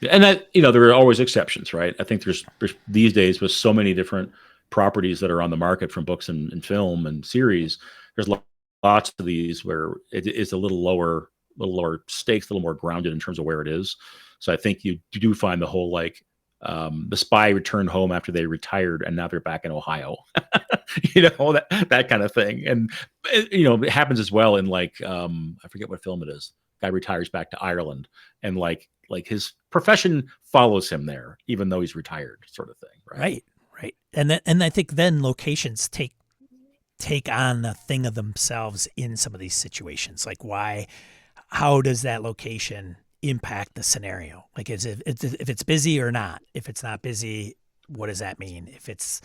Speaker 3: And that, there are always exceptions, right? I think there's these days with so many different properties that are on the market from books and film and series, there's lots of these where it is a little lower stakes, a little more grounded in terms of where it is. So I think you do find the whole the spy returned home after they retired and now they're back in Ohio, that kind of thing. And it happens as well in I forget what film it is. Guy retires back to Ireland and his profession follows him there, even though he's retired, sort of thing. Right.
Speaker 2: Right. And I think then locations take on a thing of themselves in some of these situations. How does that location impact the scenario? If it's busy or not? If it's not busy, what does that mean? If it's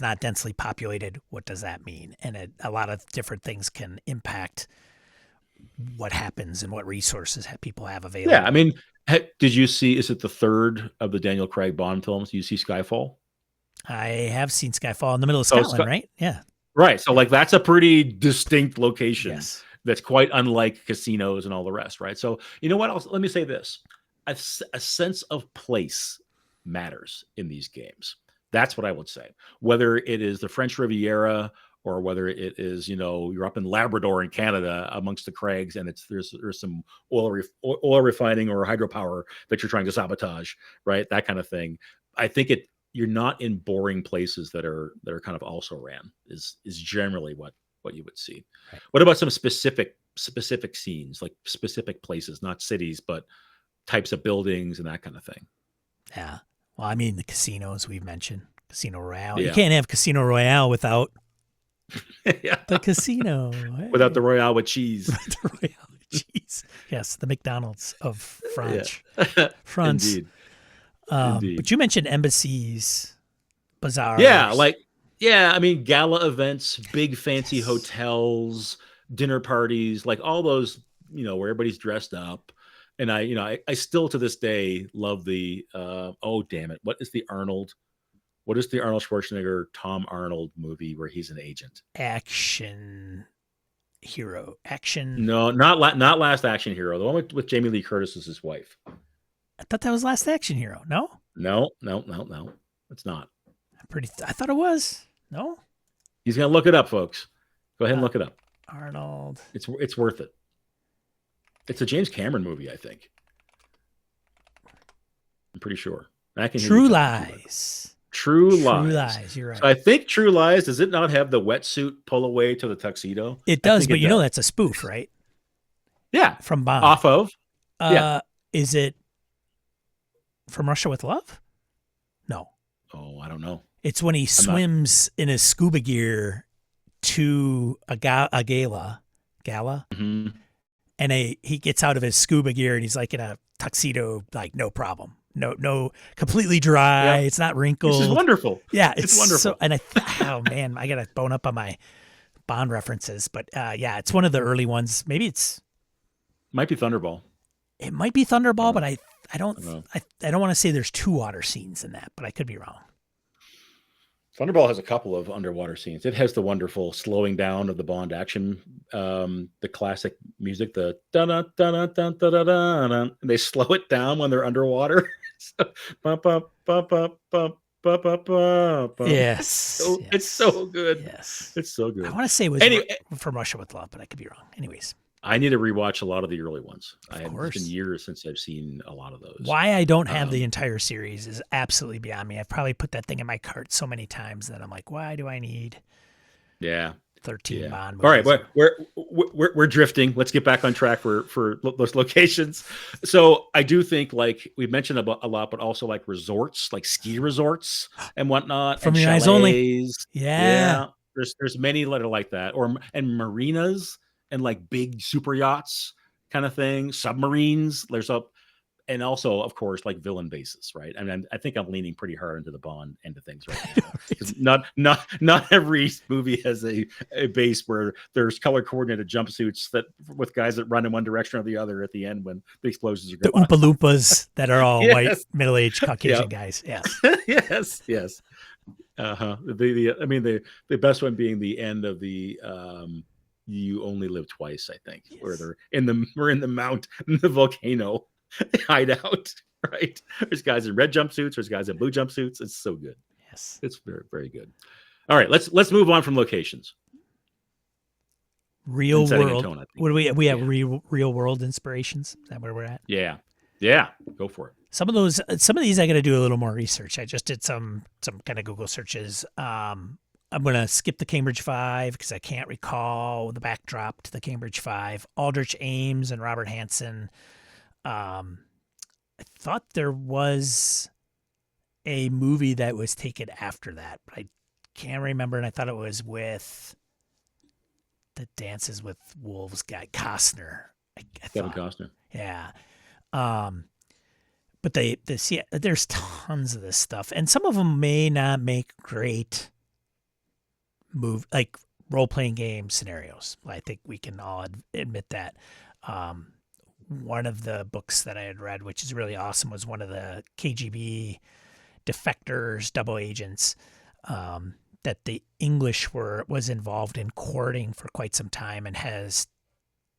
Speaker 2: not densely populated, what does that mean? And a lot of different things can impact what happens and what resources people have available.
Speaker 3: Yeah, I mean, did you see? Is it the third of the Daniel Craig Bond films? Do you see Skyfall?
Speaker 2: I have seen Skyfall in the middle of Scotland, right? Yeah.
Speaker 3: Right. So that's a pretty distinct location.
Speaker 2: Yes.
Speaker 3: That's quite unlike casinos and all the rest, right? So you know what? Let me say this. A sense of place matters in these games. That's what I would say. Whether it is the French Riviera or whether it is, you're up in Labrador in Canada amongst the crags and there's some oil refining or hydropower that you're trying to sabotage, right? That kind of thing. I think you're not in boring places that are kind of also ran is generally what you would see.
Speaker 2: Right.
Speaker 3: What about some specific scenes, like specific places, not cities, but types of buildings and that kind of thing?
Speaker 2: Yeah. Well, I mean, the casinos we've mentioned, Casino Royale.
Speaker 3: Yeah.
Speaker 2: You can't have Casino Royale without
Speaker 3: Yeah.
Speaker 2: the casino.
Speaker 3: Without the Royale with cheese.
Speaker 2: the Royale cheese. Yes, the McDonald's of France.
Speaker 3: Yeah.
Speaker 2: France.
Speaker 3: Indeed. Indeed.
Speaker 2: But you mentioned embassies, bazaars.
Speaker 3: Yeah, I mean, gala events, big fancy hotels, dinner parties, like all those, where everybody's dressed up. And I still to this day love the oh damn it, what is the Arnold Schwarzenegger Tom Arnold movie where he's an agent?
Speaker 2: Action hero. Action.
Speaker 3: No, not Last Action Hero. The one with Jamie Lee Curtis as his wife.
Speaker 2: I thought that was Last Action Hero. No.
Speaker 3: No, it's not.
Speaker 2: I thought it was. No.
Speaker 3: He's gonna look it up, folks. Go ahead and look it up.
Speaker 2: Arnold.
Speaker 3: It's worth it. It's a James Cameron movie, I think. I'm pretty sure.
Speaker 2: True Lies.
Speaker 3: True Lies.
Speaker 2: You're right.
Speaker 3: So I think True Lies, does it not have the wetsuit pull away to the tuxedo?
Speaker 2: It does, but that's a spoof, right?
Speaker 3: Yeah.
Speaker 2: From Bond.
Speaker 3: Off of. Yeah.
Speaker 2: Is it From Russia with Love? No.
Speaker 3: Oh, I don't know.
Speaker 2: It's when he swims in his scuba gear to a gala.
Speaker 3: Mm-hmm.
Speaker 2: And he gets out of his scuba gear and he's like in a tuxedo, like no problem. No, completely dry. Yeah. It's not wrinkled.
Speaker 3: This is wonderful.
Speaker 2: Yeah,
Speaker 3: it's wonderful.
Speaker 2: So, and oh man, I got to bone up on my Bond references. But yeah, it's one of the early ones. Maybe
Speaker 3: might be Thunderball.
Speaker 2: It might be Thunderball, but I don't want to say there's two water scenes in that, but I could be wrong.
Speaker 3: Thunderball has a couple of underwater scenes. It has the wonderful slowing down of the Bond action, the classic music, the da da da da da da da da, and they slow it down when they're underwater.
Speaker 2: Yes,
Speaker 3: it's so good.
Speaker 2: Yes,
Speaker 3: it's so good.
Speaker 2: I want to say it was From Russia with Love, but I could be wrong. Anyways.
Speaker 3: I need to rewatch a lot of the early ones. It's been years since I've seen a lot of those.
Speaker 2: Why I don't have the entire series is absolutely beyond me. I've probably put that thing in my cart so many times that I'm like, why do I need 13 Bond movies?
Speaker 3: All right, we're drifting. Let's get back on track for those locations. So I do think, like we've mentioned about a lot, but also like resorts, like ski resorts and whatnot.
Speaker 2: From
Speaker 3: and
Speaker 2: Your Eyes Only. Yeah.
Speaker 3: There's many that are like that, and marinas. And like big super yachts kind of thing, submarines. And also, of course, like villain bases, right? I mean, I think I'm leaning pretty hard into the Bond end of things right now. Not every movie has a base where there's color coordinated jumpsuits with guys that run in one direction or the other at the end when the explosions are going on.
Speaker 2: The Oompa Loompas that are all white, middle-aged Caucasian guys. Yes.
Speaker 3: yes. The best one being the end of the. You Only Live Twice, I think, where we're in the volcano hideout, right? There's guys in red jumpsuits, there's guys in blue jumpsuits. It's so good.
Speaker 2: Yes.
Speaker 3: It's very, very good. All right, let's move on from locations.
Speaker 2: Real world. Tone, what do we have real world inspirations? Is that where we're at?
Speaker 3: Yeah. Go for it.
Speaker 2: Some of these I got to do a little more research. I just did some kind of Google searches. I'm going to skip the Cambridge Five because I can't recall the backdrop to the Cambridge Five. Aldrich Ames and Robert Hansen. I thought there was a movie that was taken after that, but I can't remember. And I thought it was with the Dances with Wolves guy, Costner.
Speaker 3: Kevin Costner.
Speaker 2: Yeah. But there's tons of this stuff, and some of them may not make great like role-playing game scenarios. I think we can all admit that. One of the books that I had read, which is really awesome, was one of the KGB defectors, double agents, that the English was involved in courting for quite some time, and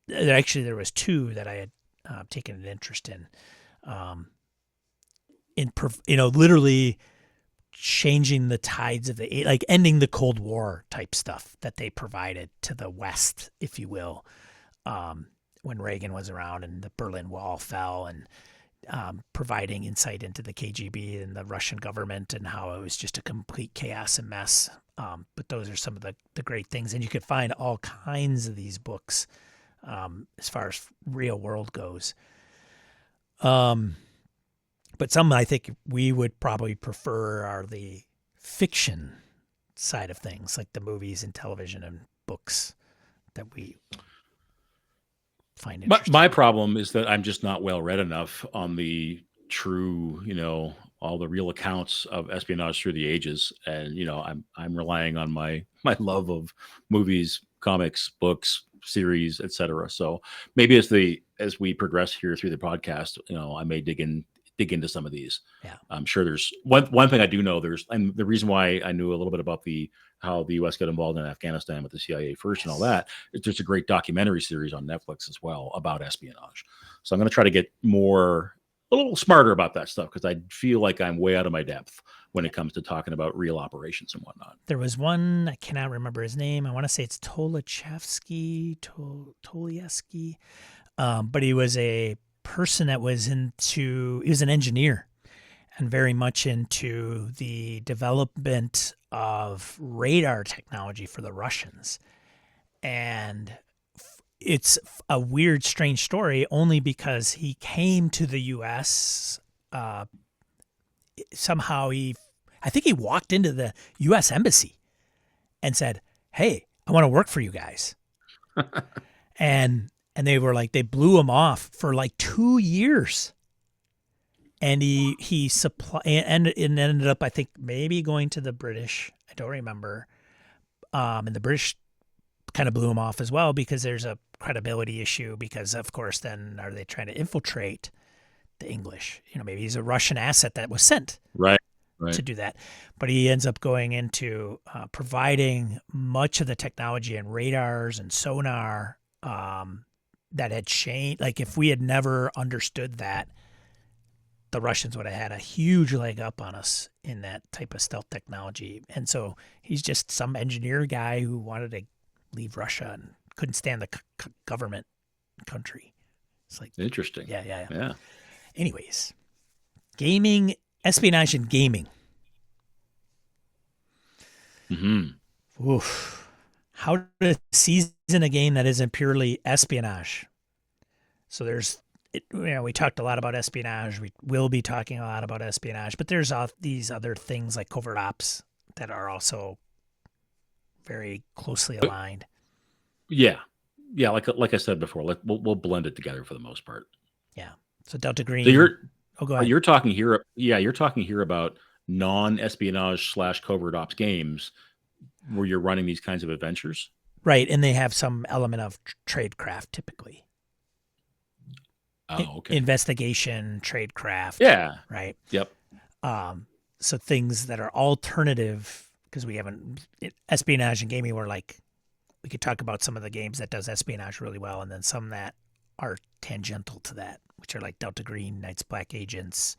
Speaker 2: there was two that I had taken an interest in literally changing the tides of like ending the Cold War type stuff that they provided to the West, if you will, when Reagan was around and the Berlin Wall fell, and providing insight into the KGB and the Russian government and how it was just a complete chaos and mess. But those are some of the great things. And you could find all kinds of these books as far as real world goes. But some I think we would probably prefer are the fiction side of things, like the movies and television and books that we find interesting.
Speaker 3: My problem is that I'm just not well read enough on the true, all the real accounts of espionage through the ages, and I'm relying on my love of movies, comics, books, series, etc. So maybe as we progress here through the podcast, I may dig into some of these.
Speaker 2: Yeah.
Speaker 3: I'm sure there's one thing I do know, and the reason why I knew a little bit about how the U.S. got involved in Afghanistan with the CIA first and all that, is there's a great documentary series on Netflix as well about espionage. So I'm going to try to get a little smarter about that stuff, because I feel like I'm way out of my depth when it comes to talking about real operations and whatnot.
Speaker 2: There was one, I cannot remember his name. I want to say it's Tolachevsky, but he was a person that was he was an engineer and very much into the development of radar technology for the Russians. And it's a weird, strange story only because he came to the U.S. Somehow I think he walked into the U.S. Embassy and said, "Hey, I want to work for you guys." and they were like, they blew him off for like 2 years. And he supplied, and it ended up, I think, maybe going to the British. I don't remember. And the British kind of blew him off as well, because there's a credibility issue, because of course then are they trying to infiltrate the English? Maybe he's a Russian asset that was sent
Speaker 3: right
Speaker 2: to do that. But he ends up going into providing much of the technology and radars and sonar that had changed. Like if we had never understood that, the Russians would have had a huge leg up on us in that type of stealth technology. And so he's just some engineer guy who wanted to leave Russia and couldn't stand the government country. It's like
Speaker 3: interesting.
Speaker 2: Yeah. Anyways, gaming, espionage, and gaming.
Speaker 3: Mm-hmm.
Speaker 2: Oof. How to season a game that isn't purely espionage. So we talked a lot about espionage. We will be talking a lot about espionage, but there's these other things like covert ops that are also very closely aligned.
Speaker 3: Yeah. Like I said before, we'll blend it together for the most part.
Speaker 2: Yeah. So Delta Green.
Speaker 3: So
Speaker 2: go ahead.
Speaker 3: You're talking here. Yeah, you're talking here about non-espionage / covert ops games where you're running these kinds of adventures,
Speaker 2: right? And they have some element of tradecraft typically.
Speaker 3: Oh, okay.
Speaker 2: Investigation, tradecraft.
Speaker 3: Yeah.
Speaker 2: Right.
Speaker 3: Yep.
Speaker 2: So things that are alternative, because we haven't espionage and gaming. We could talk about some of the games that does espionage really well, and then some that are tangential to that, which are like Delta Green, Night's Black Agents,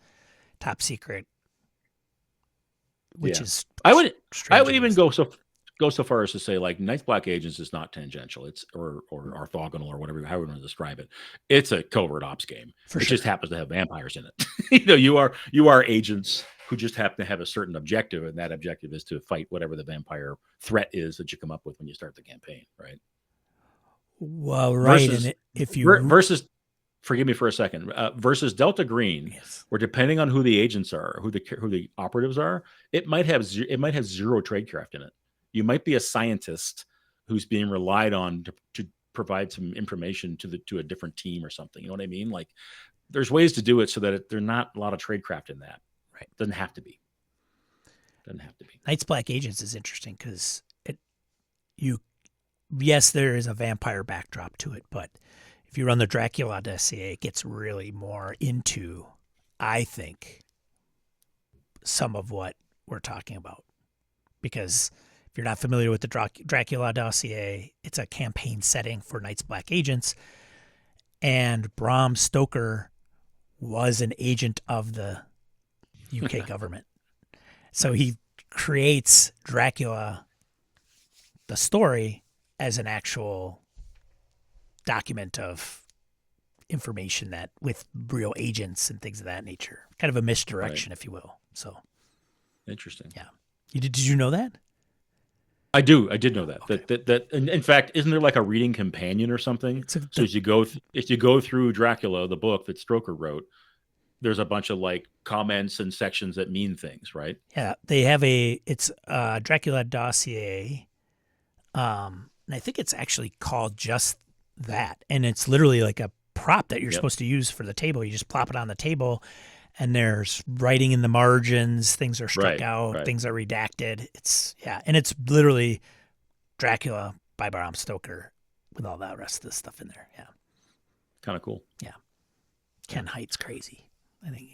Speaker 2: Top Secret, which is
Speaker 3: I would even go so far as to say like Night's Black Agents is not tangential. It's or orthogonal or whatever, however you want to describe it. It's a covert ops game. It just happens to have vampires in it. You are agents who just happen to have a certain objective, and that objective is to fight whatever the vampire threat is that you come up with when you start the campaign, right?
Speaker 2: Well, right.
Speaker 3: Versus, forgive me for a second, versus Delta Green,
Speaker 2: yes,
Speaker 3: where depending on who the agents are, who the operatives are, it might have zero tradecraft in it. You might be a scientist who's being relied on to provide some information to a different team or something. You know what I mean? Like, there's ways to do it so that there's not a lot of tradecraft in that. Right? Doesn't have to be.
Speaker 2: Night's Black Agents is interesting because yes, there is a vampire backdrop to it, but if you run the Dracula dossier, it gets really more into, I think, some of what we're talking about. Because if you're not familiar with the Dracula dossier, it's a campaign setting for Night's Black Agents, and Bram Stoker was an agent of the UK government. So he creates Dracula, the story, as an actual document of information that with real agents and things of that nature. Kind of a misdirection, if you will. So
Speaker 3: Interesting.
Speaker 2: yeah. Did you know that?
Speaker 3: I did know that.
Speaker 2: Okay.
Speaker 3: That in fact, isn't there like a reading companion or something? So as you go through Dracula, the book that Stroker wrote, there's a bunch of like comments and sections that mean things, right?
Speaker 2: Yeah, they have it's Dracula dossier. And I think it's actually called just that. And it's literally like a prop that you're supposed to use for the table. You just plop it on the table and there's writing in the margins, things are struck out, things are redacted. And it's literally Dracula by Bram Stoker with all that rest of the stuff in there. Yeah.
Speaker 3: Kind of cool.
Speaker 2: Yeah. Ken Height's crazy. I think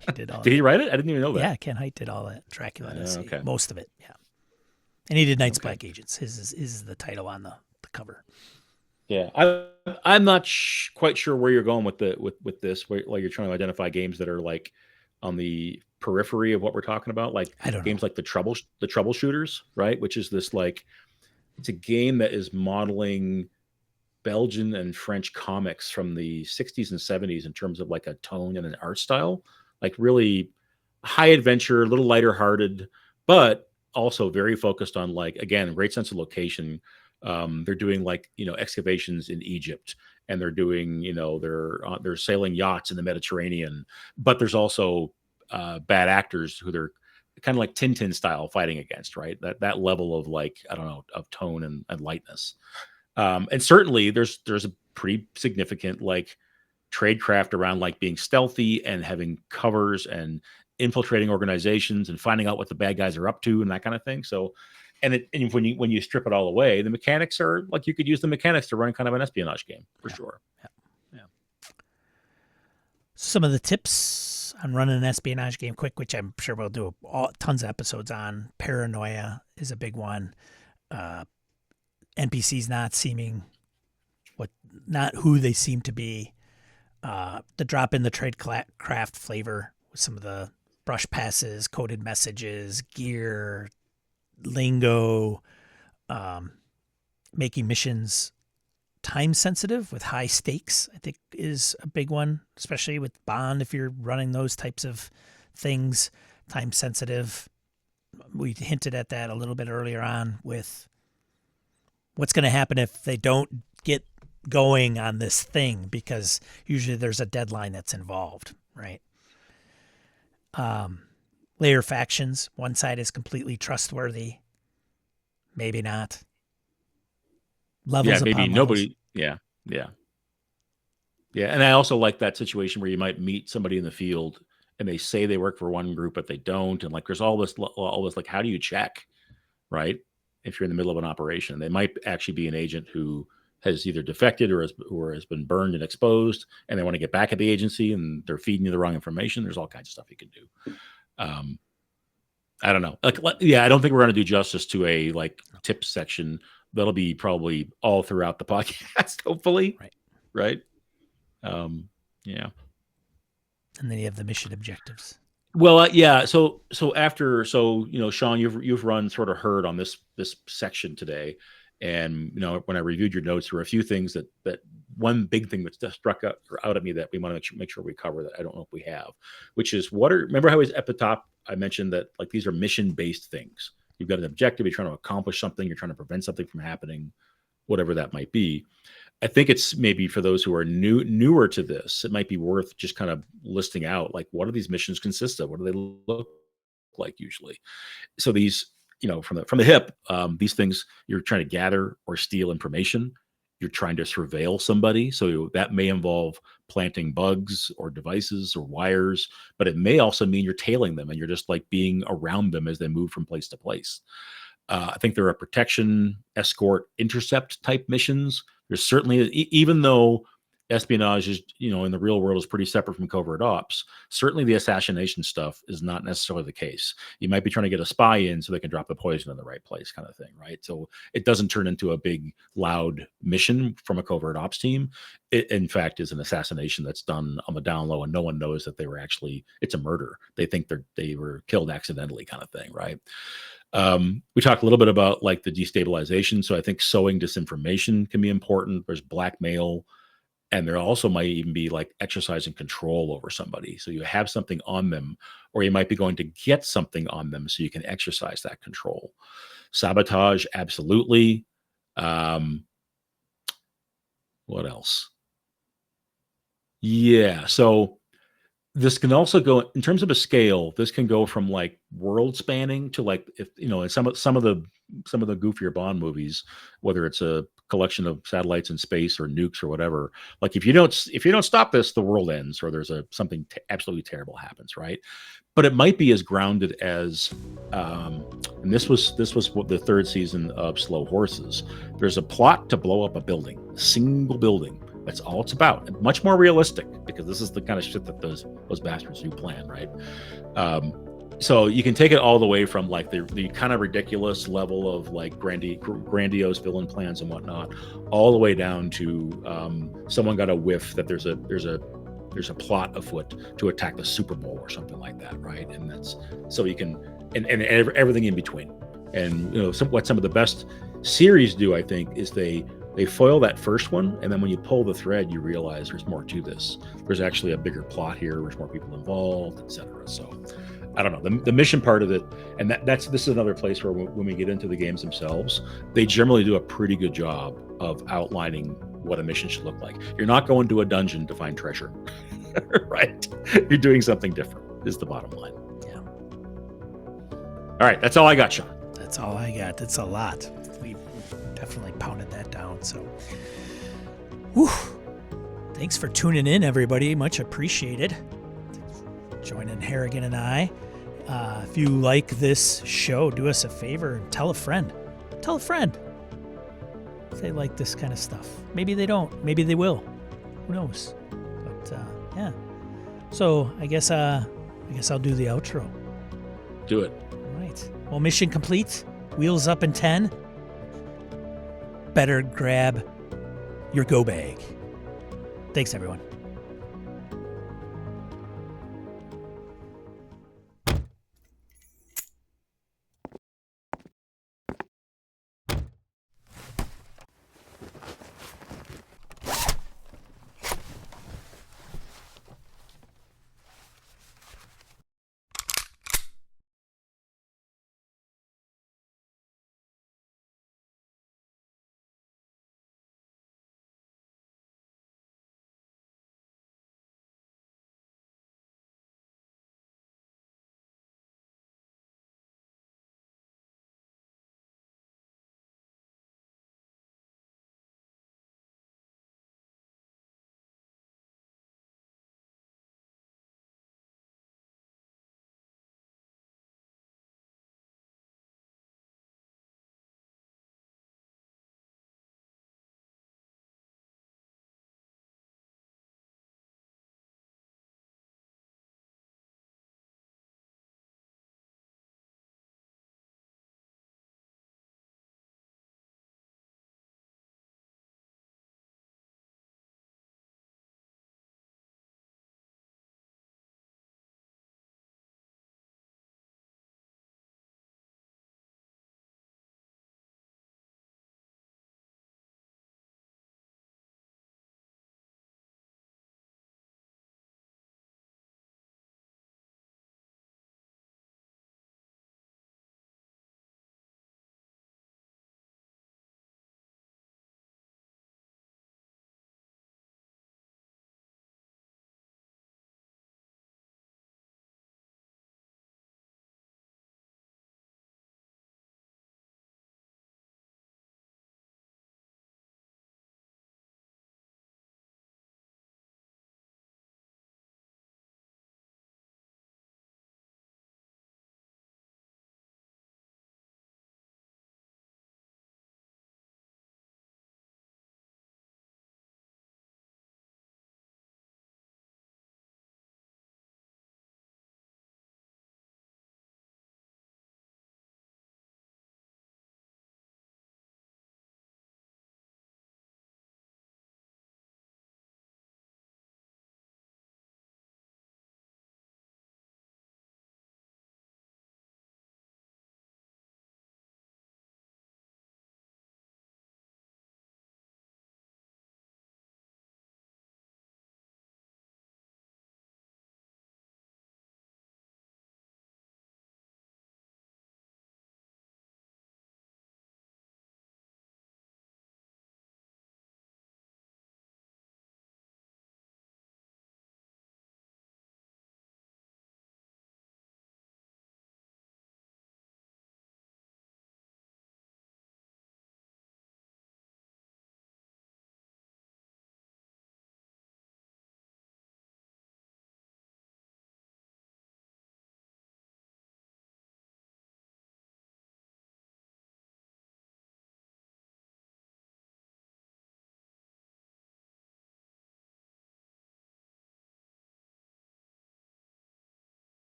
Speaker 2: he did all
Speaker 3: Did he write it? I didn't even know that.
Speaker 2: Yeah, Ken Height did all that Dracula.
Speaker 3: Okay.
Speaker 2: Most of it, yeah. And he did Night's Black Agents. His is the title on the cover.
Speaker 3: Yeah, I'm not quite sure where you're going with this. Where, like, you're trying to identify games that are like on the periphery of what we're talking about, like games like the Troubleshooters, right? Which is this like it's a game that is modeling Belgian and French comics from the 60s and 70s in terms of like a tone and an art style, like really high adventure, a little lighter hearted, but also very focused on like, again, great sense of location. They're doing like, excavations in Egypt and they're doing, they're sailing yachts in the Mediterranean, but there's also bad actors who they're kind of like Tintin style fighting against, right? That level of like, I don't know, of tone and lightness. And certainly there's a pretty significant like tradecraft around like being stealthy and having covers and infiltrating organizations and finding out what the bad guys are up to and that kind of thing. So, and when you strip it all away, the mechanics are like, you could use the mechanics to run kind of an espionage game for sure. Yeah.
Speaker 2: Some of the tips on running an espionage game quick, which I'm sure we'll do tons of episodes on. Paranoia is a big one. NPCs not who they seem to be. The drop in the Tradecraft flavor with some of the brush passes, coded messages, gear, lingo, making missions time sensitive with high stakes, I think is a big one, especially with Bond. If you're running those types of things, time sensitive. We hinted at that a little bit earlier on with what's going to happen if they don't get going on this thing, because usually there's a deadline that's involved, right? Layer factions. One side is completely trustworthy. Maybe not. Levels
Speaker 3: maybe
Speaker 2: upon
Speaker 3: nobody.
Speaker 2: levels.
Speaker 3: Yeah. And I also like that situation where you might meet somebody in the field and they say they work for one group, but they don't. And like, there's all this like, how do you check, right? If you're in the middle of an operation, they might actually be an agent who has either defected or has been burned and exposed, and they want to get back at the agency and they're feeding you the wrong information. There's all kinds of stuff you can do. I don't know. Like, I don't think we're going to do justice to a like tips section. That'll be probably all throughout the podcast, hopefully. Right. Yeah.
Speaker 2: And then you have the mission objectives.
Speaker 3: Well, So Sean, you've run sort of herd on this section today, and when I reviewed your notes, there were a few things that one big thing that struck out at me that we want to make sure we cover that I don't know if we have, which is remember how at the top I mentioned that like these are mission based things. You've got an objective, you're trying to accomplish something, you're trying to prevent something from happening, whatever that might be. I think it's maybe for those who are newer to this, it might be worth just kind of listing out like what do these missions consist of? What do they look like usually? So these, from the hip, these things you're trying to gather or steal information. You're trying to surveil somebody. So that may involve planting bugs or devices or wires, but it may also mean you're tailing them and you're just like being around them as they move from place to place. I think there are protection, escort, intercept type missions. There's certainly, even though espionage is, in the real world is pretty separate from covert ops, certainly the assassination stuff is not necessarily the case. You might be trying to get a spy in so they can drop the poison in the right place kind of thing, right? So it doesn't turn into a big, loud mission from a covert ops team. It, in fact, is an assassination that's done on the down low and no one knows that they were actually, it's a murder. They think they were killed accidentally kind of thing, right? We talked a little bit about like the destabilization. So I think sowing disinformation can be important. There's blackmail, And there also might even be like exercising control over somebody. So you have something on them, or you might be going to get something on them so you can exercise that control. Sabotage, absolutely. What else? Yeah, so this can also go in terms of a scale. This can go from like world spanning to like, if you know, in some of the goofier Bond movies, whether it's a collection of satellites in space or nukes or whatever, like if you don't stop this, the world ends, or there's something absolutely terrible happens, right? But it might be as grounded as, and this was what the third season of Slow Horses. There's a plot to blow up a building, a single building. That's all it's about. And much more realistic, because this is the kind of shit that those bastards do plan, right? So you can take it all the way from like the kind of ridiculous level of like grandiose villain plans and whatnot, all the way down to someone got a whiff that there's a plot afoot to attack the Super Bowl or something like that, right? And that's so you can and everything in between. And you know, what some of the best series do, I think, is they foil that first one, and then when you pull the thread, you realize there's more to this. There's actually a bigger plot here. There's more people involved, etc. So, I don't know, the mission part of it, and this is another place where when we get into the games themselves, they generally do a pretty good job of outlining what a mission should look like. You're not going to a dungeon to find treasure, right? You're doing something different. Is the bottom line.
Speaker 2: Yeah.
Speaker 3: All right, that's all I got, Sean.
Speaker 2: That's all I got. That's a lot. We definitely pounded that down. So, whew. Thanks for tuning in, everybody. Much appreciated. Joining Harrigan and I. If you like this show, do us a favor and tell a friend. Tell a friend if they like this kind of stuff. Maybe they don't. Maybe they will. Who knows? But yeah. So I guess I'll do the outro.
Speaker 3: Do it.
Speaker 2: All right. Well, mission complete. Wheels up in 10. Better grab your go bag. Thanks, everyone.